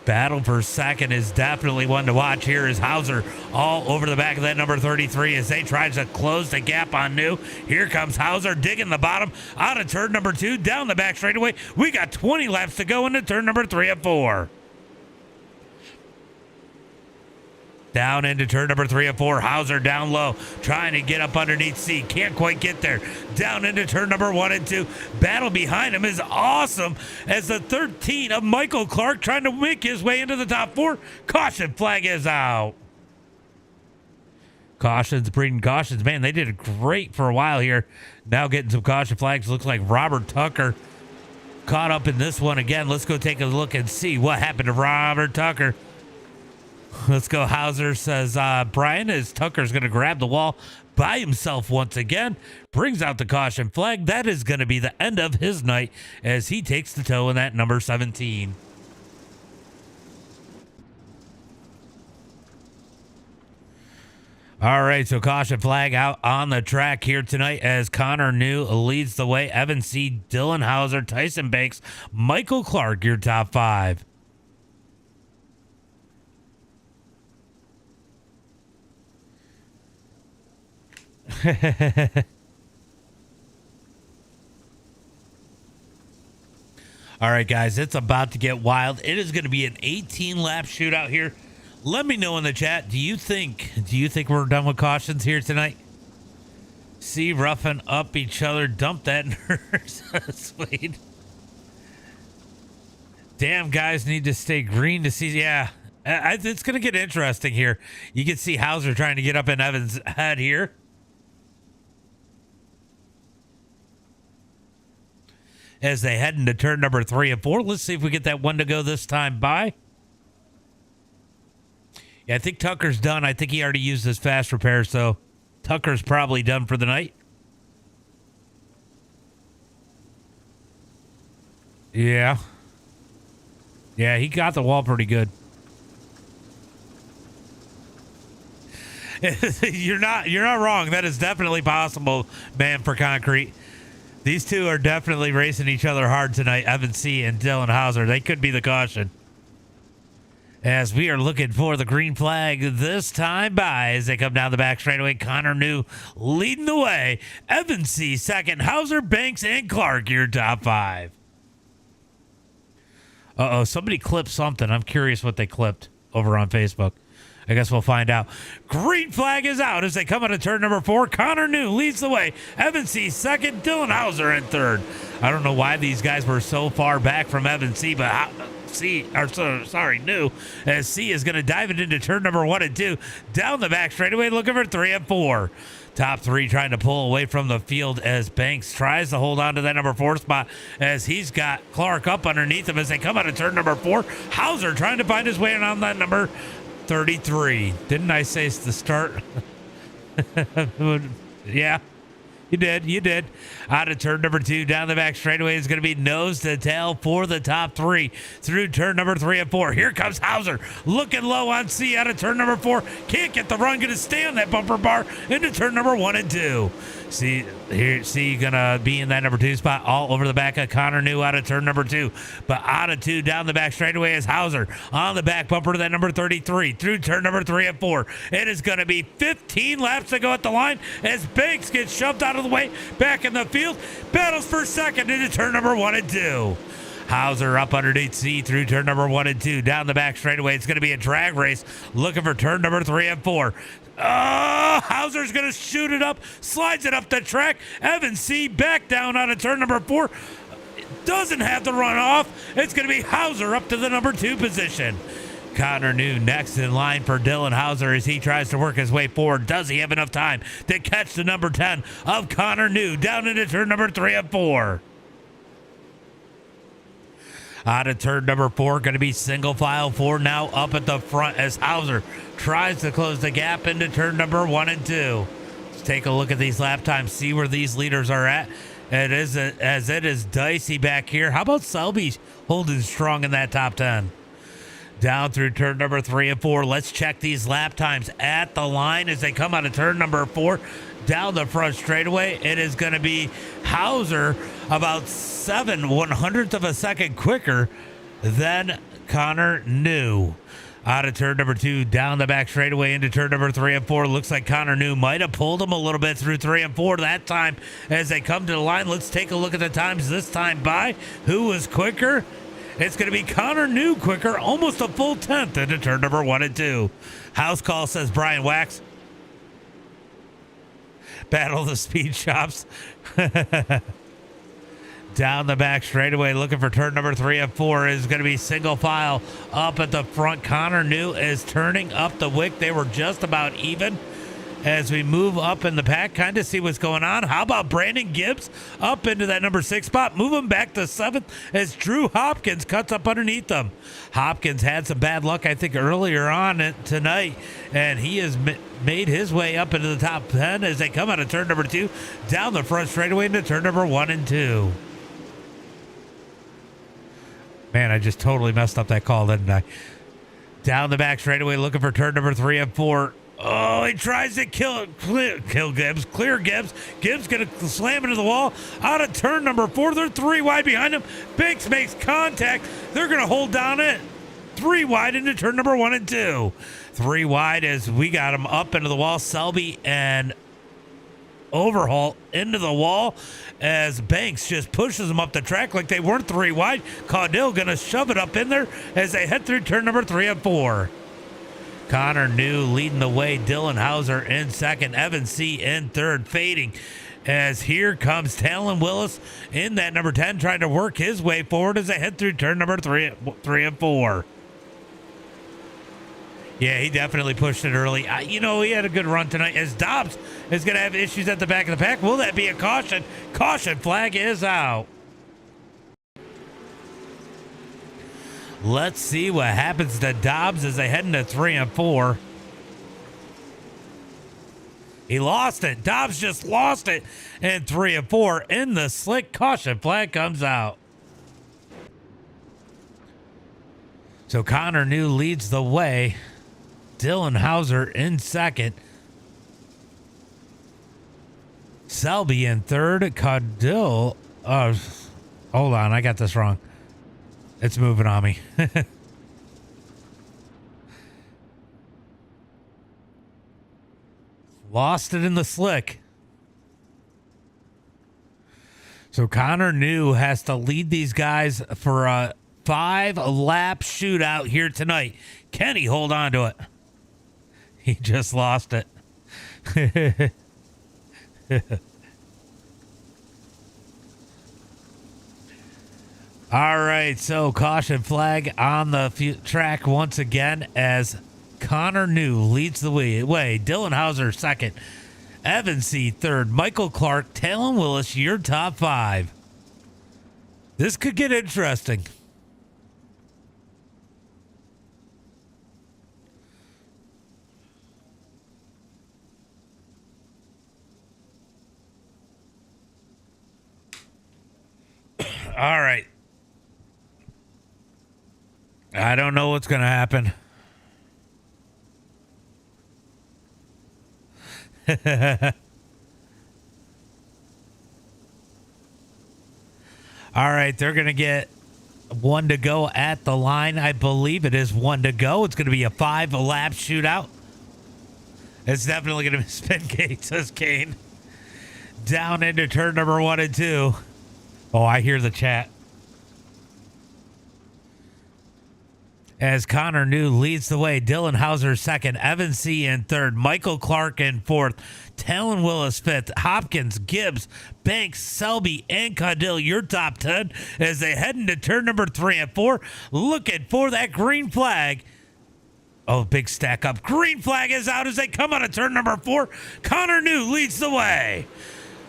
Battle for second is definitely one to watch here as Hauser all over the back of that number 33 as they try to close the gap on New. Here comes Hauser digging the bottom out of turn number 2, down the back straightaway. We got 20 laps to go into turn number 3 and 4. Down into turn number 3 and 4. Hauser down low, trying to get up underneath C. Can't quite get there. Down into turn number 1 and 2. Battle behind him is awesome as the 13 of Michael Clark trying to make his way into the top 4. Caution flag is out. Cautions, breeding cautions. Man, they did it great for a while here. Now getting some caution flags. Looks like Robert Tucker caught up in this one again. Let's go take a look and see what happened to Robert Tucker. Let's go. Hauser says, Brian, as Tucker's going to grab the wall by himself once again, brings out the caution flag. That is going to be the end of his night as he takes the tow in that number 17. All right, so caution flag out on the track here tonight as Connor New leads the way. Evan C., Dylan Hauser, Tyson Banks, Michael Clark, your top five. All right, guys, it's about to get wild. It is going to be an 18-lap shootout here. Let me know in the chat. Do you think we're done with cautions here tonight? See, roughing up each other. Dump that nurse. Sweet. Damn, guys need to stay green to see. Yeah, it's going to get interesting here. You can see Hauser trying to get up in Evan's head here. As they head into turn number 3 and 4. Let's see if we get that one to go this time by. Yeah, I think Tucker's done. I think he already used his fast repair, so Tucker's probably done for the night. Yeah. Yeah, he got the wall pretty good. You're not wrong. That is definitely possible, man, for concrete. These two are definitely racing each other hard tonight, Evan C. and Dylan Hauser. They could be the caution. As we are looking for the green flag this time by as they come down the back straightaway. Connor New leading the way. Evan C. second. Hauser, Banks, and Clark, your top five. Uh-oh, somebody clipped something. I'm curious what they clipped over on Facebook. I guess we'll find out. Green flag is out as they come into turn number 4. Connor New leads the way. Evan C. second. Dylan Hauser in third. I don't know why these guys were so far back from Evan C., but New, as C is going to dive it into turn number 1 and 2. Down the back straightaway, looking for 3 and 4. Top 3 trying to pull away from the field as Banks tries to hold on to that number 4 spot as he's got Clark up underneath him as they come out of turn number 4. Hauser trying to find his way on that number 33. Didn't I say it's the start? Yeah, you did. Out of turn number 2, down the back straightaway is going to be nose to tail for the top 3 through turn number 3 and 4. Here comes Hauser looking low on C out of turn number 4. Can't get the run, going to stay on that bumper bar into turn number 1 and 2. C gonna be in that number 2 spot all over the back of Connor New out of turn number 2. But out of 2 down the back straightaway is Hauser on the back bumper to that number 33 through turn number 3 and 4. It is gonna be 15 laps to go at the line as Banks gets shoved out of the way back in the field. Battles for second into turn number 1 and 2. Hauser up underneath C through turn number 1 and 2. Down the back straightaway, it's going to be a drag race looking for turn number 3 and 4. Hauser's going to shoot it up, slides it up the track. Evan C. back down out of turn number 4. Doesn't have the run off. It's going to be Hauser up to the number 2 position. Connor New next in line for Dylan Hauser as he tries to work his way forward. Does he have enough time to catch the number 10 of Connor New down into turn number 3 and 4? Out of turn number 4, going to be single file 4 now up at the front as Hauser tries to close the gap into turn number 1 and 2. Let's take a look at these lap times, see where these leaders are at. It is dicey back here. How about Selby holding strong in that top 10? Down through turn number 3 and 4. Let's check these lap times at the line as they come out of turn number 4. Down the front straightaway, it is going to be Hauser about 7/100th of a second quicker than Connor New. Out of turn number 2, down the back straightaway into turn number 3 and 4. Looks like Connor New might have pulled him a little bit through 3 and 4 that time as they come to the line. Let's take a look at the times this time by. Who was quicker? It's going to be Connor New quicker, almost a full 10th into turn number 1 and 2. House call, says Brian Wax. Battle of the speed shops. Down the back straightaway, looking for turn number 3 and 4 is going to be single file up at the front. Connor New is turning up the wick. They were just about even as we move up in the pack, kind of see what's going on. How about Brandon Gibbs up into that number 6 spot? Move him back to 7th as Drew Hopkins cuts up underneath them. Hopkins had some bad luck, I think, earlier on tonight, and he has made his way up into the top 10 as they come out of turn number 2, down the front straightaway into turn number 1 and 2. Man, I just totally messed up that call, didn't I? Down the back straightaway, looking for turn number 3 and 4. Oh, he tries to kill Gibbs, clear Gibbs. Gibbs going to slam into the wall. Out of turn number 4, they're 3 wide behind him. Banks makes contact. They're going to hold down it. 3 wide into turn number 1 and 2. 3 wide as we got him up into the wall. Selby and Overhaul into the wall as Banks just pushes them up the track like they weren't 3 wide. Caudill going to shove it up in there as they head through turn number 3 and 4. Connor New leading the way. Dylan Hauser in second. Evan C. in third, fading as here comes Talon Willis in that number 10 trying to work his way forward as they head through turn number 3 and 4. Yeah, he definitely pushed it early. He had a good run tonight as Dobbs is going to have issues at the back of the pack. Will that be a caution? Caution flag is out. Let's see what happens to Dobbs as they head into 3 and 4. He lost it. Dobbs just lost it in 3 and 4. In the slick, caution flag comes out. So Connor New leads the way. Dylan Hauser in second. Selby in third. Caudill. Oh, hold on. I got this wrong. It's moving on me. Lost it in the slick. So Connor New has to lead these guys for a 5-lap shootout here tonight. Can he hold on to it? He just lost it. All right, so caution flag on the track once again as Connor New leads the way. Dylan Hauser second. Evan C. third. Michael Clark, Talon Willis, your top 5. This could get interesting. All right. I don't know what's going to happen. All right, they're going to get 1 to go at the line. I believe it is 1 to go. It's going to be a 5-lap shootout. It's definitely going to be spin gate, says Kane. Down into turn number 1 and 2. Oh, I hear the chat. As Connor New leads the way, Dylan Hauser second, Evan C. in third, Michael Clark in fourth, Talon Willis fifth, Hopkins, Gibbs, Banks, Selby, and Caudill, your top 10 as they head into turn number 3 and 4, looking for that green flag. Oh, big stack up. Green flag is out as they come out of turn number 4. Connor New leads the way.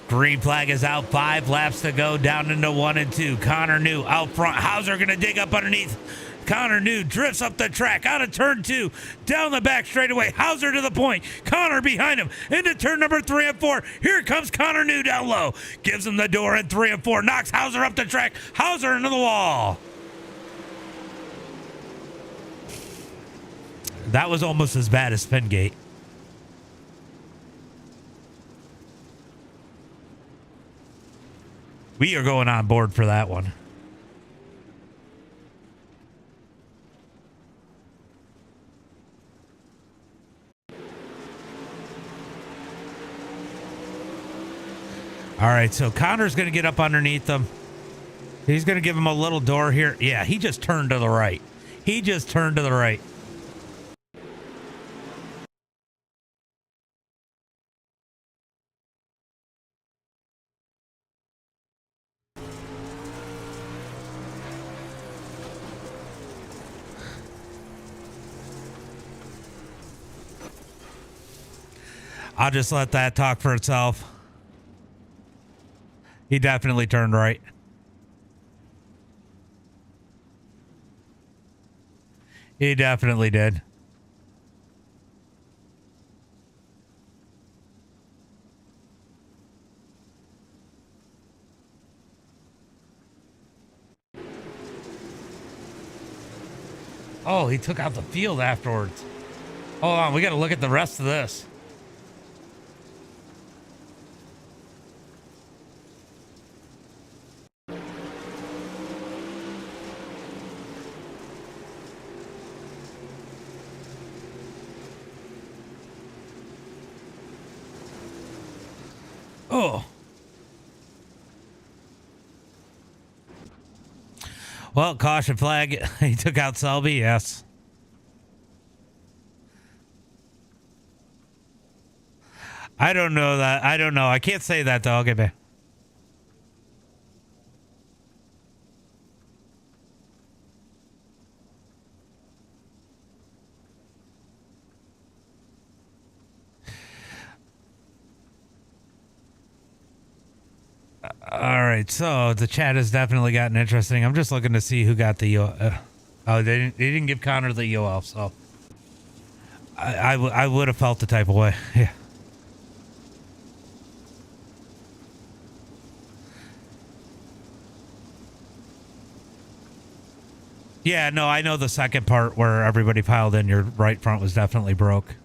Green flag is out. 5 laps to go down into 1 and 2. Connor New out front. Hauser going to dig up underneath. Connor New drifts up the track out of turn 2, down the back straightaway. Hauser to the point. Connor behind him into turn number 3 and 4. Here comes Connor New down low. Gives him the door in 3 and 4. Knocks Hauser up the track. Hauser into the wall. That was almost as bad as spin gate. We are going on board for that one. All right, so Connor's going to get up underneath them. He's going to give him a little door here. Yeah, he just turned to the right. He just turned to the right. I'll just let that talk for itself. He definitely turned right. He definitely did. Oh, he took out the field afterwards. Hold on, we got to look at the rest of this. Oh. Well, caution flag. He took out Selby, yes. I don't know that. I don't know. I can't say that, though. Okay, babe. All right, so the chat has definitely gotten interesting. I'm just looking to see who got the oh, they didn't give Connor the UL, so I would have felt the type of way. Yeah. Yeah, no, I know the second part where everybody piled in. Your right front was definitely broke.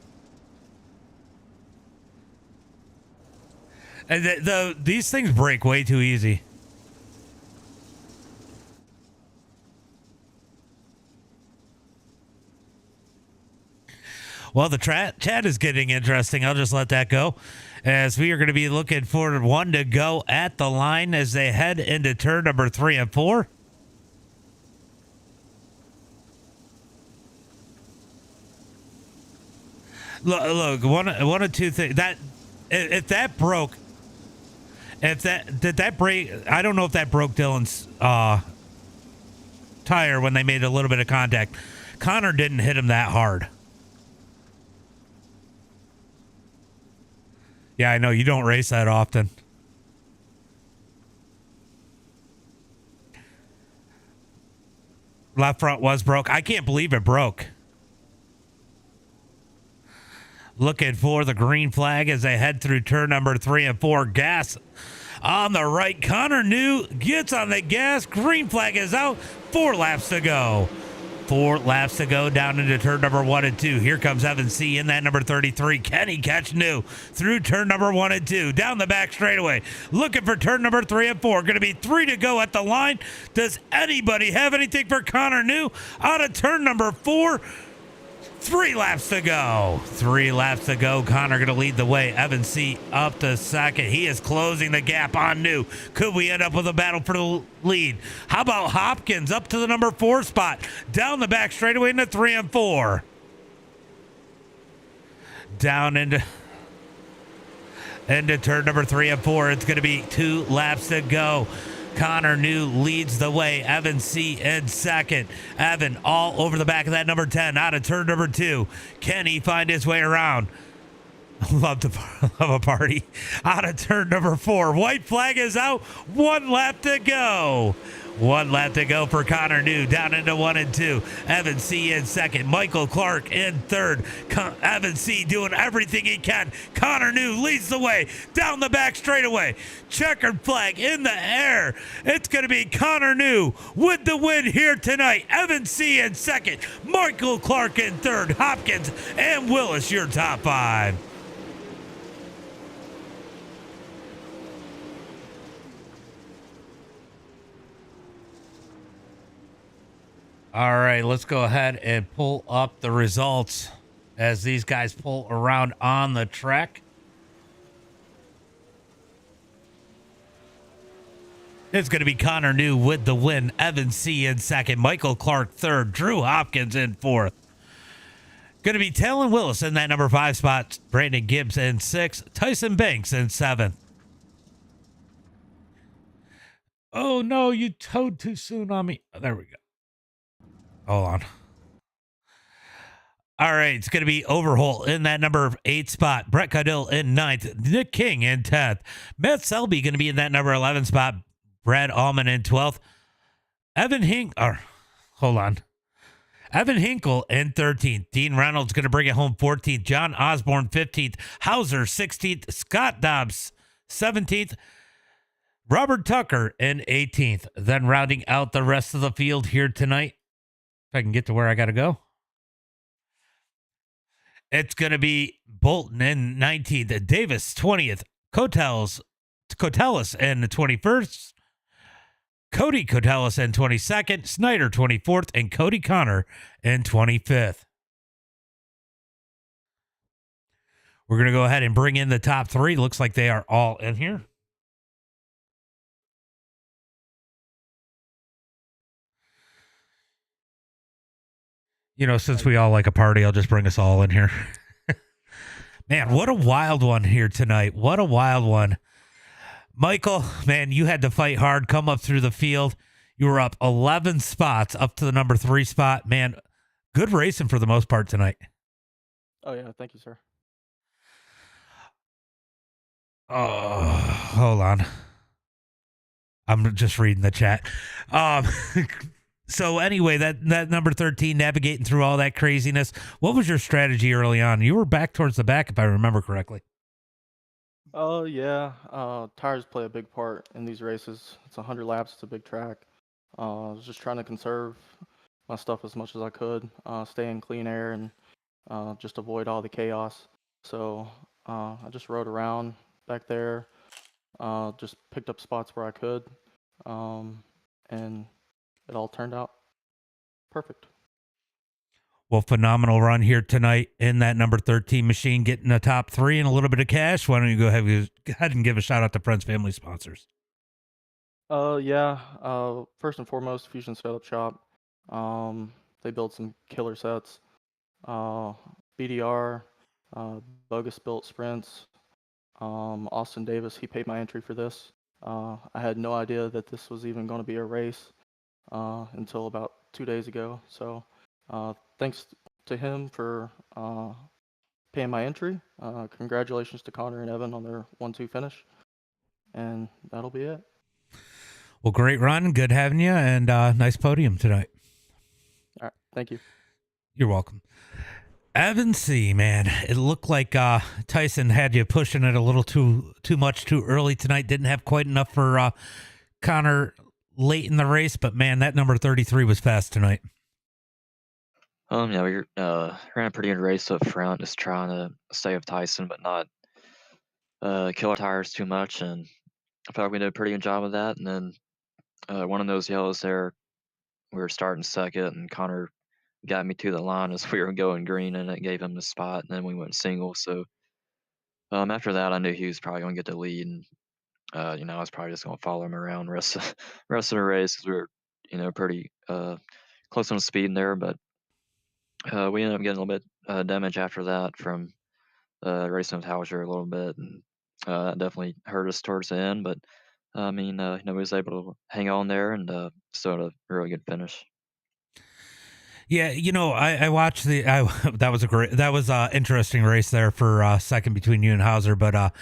And these things break way too easy. Well, the chat is getting interesting. I'll just let that go, as we are going to be looking for one to go at the line as they head into turn number 3 and 4. Look, one of two things. That if that broke, if that did that break, I don't know if that broke Dylan's tire when they made a little bit of contact. Connor didn't hit him that hard. Yeah, I know you don't race that often. Left front was broke. I can't believe it broke. Looking for the green flag as they head through turn number 3 and 4. Gas on the right. Connor New gets on the gas. Green flag is out. 4 laps to go. 4 laps to go down into turn number 1 and 2. Here comes Evan C. in that number 33. Can he catch New through turn number 1 and 2? Down the back straightaway. Looking for turn number 3 and 4. Going to be 3 to go at the line. Does anybody have anything for Connor New out of turn number 4? 3 laps to go. 3 laps to go. Connor going to lead the way. Evan C. up to second. He is closing the gap on New. Could we end up with a battle for the lead? How about Hopkins up to the number 4 spot? Down the back straightaway into 3 and 4. Down into turn number 3 and 4. It's going to be 2 laps to go. Connor New leads the way. Evan C. in second. Evan all over the back of that number 10 out of turn number 2. Can he find his way around? Love a party. Out of turn number 4. White flag is out. 1 lap to go. 1 lap to go for Connor New. Down into 1 and 2. Evan C. in second. Michael Clark in third. Evan C. doing everything he can. Connor New leads the way. Down the back straightaway. Checkered flag in the air. It's going to be Connor New with the win here tonight. Evan C. in second. Michael Clark in third. Hopkins and Willis, your top 5. All right, let's go ahead and pull up the results as these guys pull around on the track. It's going to be Connor New with the win. Evan C. in second. Michael Clark third. Drew Hopkins in fourth. Going to be Talon Willis in that number 5 spot. Brandon Gibbs in 6th. Tyson Banks in 7th. Oh, no, you towed too soon on me. Oh, there we go. Hold on. All right, it's going to be Overholt in that number 8 spot. Brett Caudill in ninth. Nick King in 10th. Matt Selby going to be in that number 11 spot. Brad Allman in 12th. Evan Hink, or hold on. Evan Hinkle in 13th. Dean Reynolds going to bring it home 14th. John Osborne 15th. Hauser 16th. Scott Dobbs 17th. Robert Tucker in 18th. Then rounding out the rest of the field here tonight. If I can get to where I got to go. It's going to be Bolton in 19th, Davis 20th, Cotellis in the 21st, Cody Cotellis in 22nd, Snyder 24th, and Cody Connor in 25th. We're going to go ahead and bring in the top three. Looks like they are all in here. You know, since we all like a party, I'll just bring us all in here. Man, what a wild one here tonight. What a wild one. Michael, man, you had to fight hard, come up through the field. You were up 11 spots up to the number 3 spot. Man, good racing for the most part tonight. Oh, yeah. Thank you, sir. Oh, hold on. I'm just reading the chat. So anyway, that number 13, navigating through all that craziness. What was your strategy early on? You were back towards the back, if I remember correctly. Oh, yeah. Tires play a big part in these races. It's 100 laps. It's a big track. I was just trying to conserve my stuff as much as I could, stay in clean air, and just avoid all the chaos. So I just rode around back there, just picked up spots where I could, and it all turned out perfect. Well, phenomenal run here tonight in that number 13 machine, getting the top 3 and a little bit of cash. Why don't you go ahead and give a shout out to friends, family, sponsors? Yeah. First and foremost, Fusion Setup Shop. They build some killer sets. BDR, Bogus Built Sprints. Austin Davis, he paid my entry for this. I had no idea that this was even going to be a race until about 2 days ago. So thanks to him for paying my entry. Congratulations to Connor and Evan on their 1-2 finish. And that'll be it. Well, great run. Good having you, and nice podium tonight. All right. Thank you. You're welcome. Evan C, man, it looked like Tyson had you pushing it a little too much too early tonight. Didn't have quite enough for Connor late in the race, but man, that number 33 was fast tonight. Yeah, we ran a pretty good race up front, just trying to stay with Tyson, but not kill our tires too much. And I felt like we did a pretty good job of that. And then one of those yellows there, we were starting second, and Connor got me to the line as we were going green, and it gave him the spot. And then we went single. So after that, I knew he was probably going to get the lead, and I was probably just going to follow him around the rest of the race because we were, pretty close on speed in there. But we ended up getting a little bit damage after that from racing with Hauser a little bit, and that definitely hurt us towards the end. But we was able to hang on there and still had a really good finish. Yeah, I watched that was a interesting race there for second between you and Hauser, but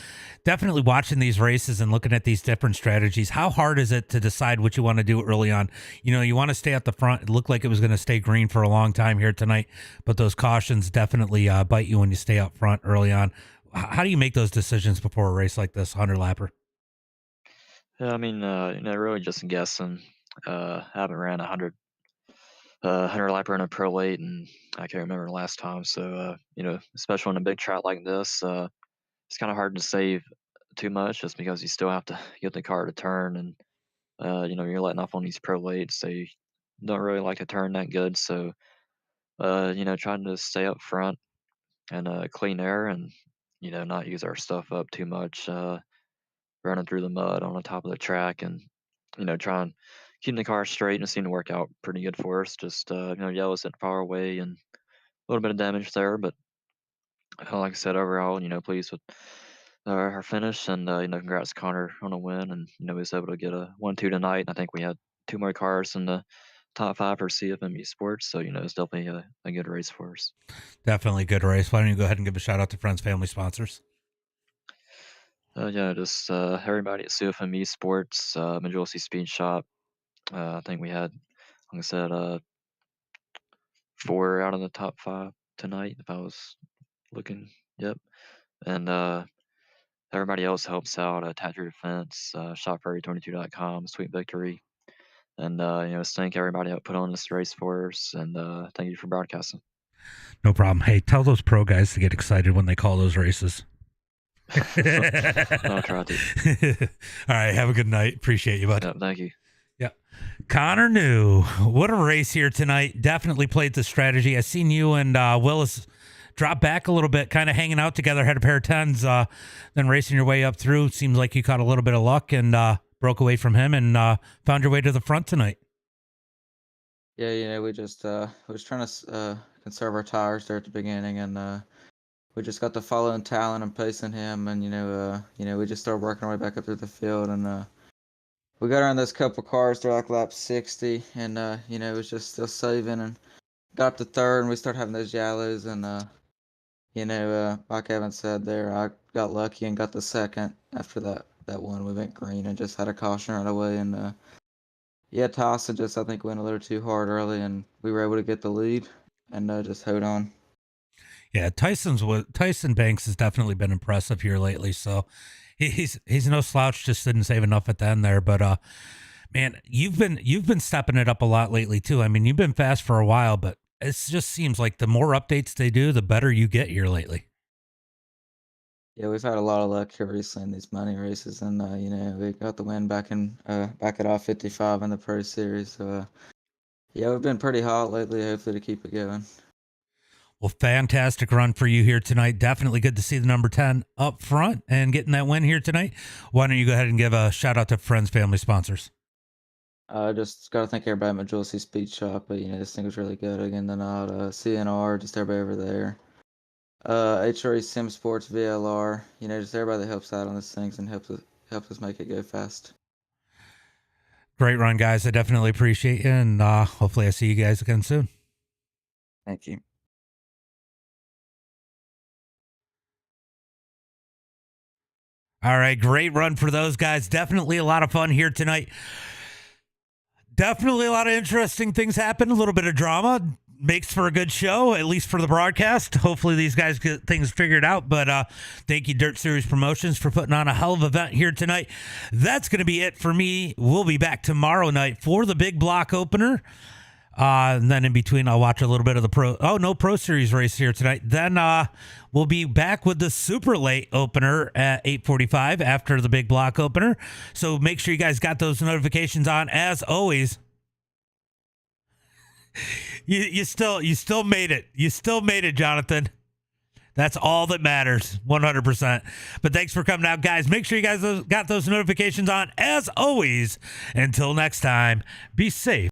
definitely watching these races and looking at these different strategies. How hard is it to decide what you want to do early on? You want to stay at the front. It looked like it was going to stay green for a long time here tonight, but those cautions definitely bite you when you stay up front early on. How do you make those decisions before a race like this, 100 lapper? Yeah, really just guessing. I haven't ran 100 lapper in a pro late, and I can't remember the last time. So, especially on a big track like this, it's kind of hard to save too much just because you still have to get the car to turn, and you're letting off on these pro lates, so you don't really like to turn that good. So, trying to stay up front and clean air, and not use our stuff up too much, running through the mud on the top of the track, and try and keeping the car straight, and it seemed to work out pretty good for us. Just yellows isn't far away, and a little bit of damage there, but like I said, overall, pleased with our finish, and congrats Connor on a win, and he was able to get a 1-2 tonight. And I think we had two more cars in the top 5 for CFME Sports, so it's definitely a good race for us. Definitely a good race. Why don't you go ahead and give a shout out to friends, family, sponsors? Yeah, just everybody at CFME Sports, Majority Speed Shop. I think we had, like I said, 4 out of the top 5 tonight, if I was looking. Yep. And everybody else helps out. Attach Your Defense, shopfurry22.com, Sweet Victory. And, just thank everybody that put on this race for us. And thank you for broadcasting. No problem. Hey, tell those pro guys to get excited when they call those races. I'll try to. All right. Have a good night. Appreciate you, bud. Yep, thank you. Yeah. Connor New, what a race here tonight. Definitely played the strategy. I seen you and Willis drop back a little bit, kind of hanging out together, had a pair of 10s, then racing your way up through. Seems like you caught a little bit of luck and broke away from him and found your way to the front tonight. Yeah, we just was trying to conserve our tires there at the beginning, and we just got to following Talon and pacing him, and we just started working our way back up through the field, and we got around those couple cars. They're like lap 60, and it was just still saving, and got to third, and we started having those yellows, and like Evan said there, I got lucky and got the second after that one. We went green and just had a caution right away, and Tyson just I think went a little too hard early, and we were able to get the lead and just hold on. Yeah, Tyson Banks has definitely been impressive here lately. So he's no slouch. Just didn't save enough at the end there. But man, you've been stepping it up a lot lately too. I mean, you've been fast for a while, but it just seems like the more updates they do, the better you get here lately. Yeah, we've had a lot of luck here recently in these money races, and we got the win back at off 55 in the Pro Series. So yeah, we've been pretty hot lately. Hopefully to keep it going. Well, fantastic run for you here tonight. Definitely good to see the number 10 up front and getting that win here tonight. Why don't you go ahead and give a shout out to friends, family, sponsors? Just got to thank everybody at Majority Speed Shop. But this thing was really good. Again, the nod, CNR, just everybody over there. HRE Sim Sports, VLR. Just everybody that helps out on these things and helps us make it go fast. Great run, guys. I definitely appreciate you, and hopefully I see you guys again soon. Thank you. All right, great run for those guys. Definitely a lot of fun here tonight. Definitely a lot of interesting things happen. A little bit of drama makes for a good show, at least for the broadcast. Hopefully these guys get things figured out. But thank you, Dirt Series Promotions, for putting on a hell of an event here tonight. That's going to be it for me. We'll be back tomorrow night for the big block opener. And then in between, I'll watch a little bit of the Pro Series race here tonight. Then we'll be back with the super late opener at 8:45 after the big block opener. So make sure you guys got those notifications on. As always, you still made it. You still made it, Jonathan. That's all that matters, 100%. But thanks for coming out, guys. Make sure you guys got those notifications on. As always, until next time, be safe.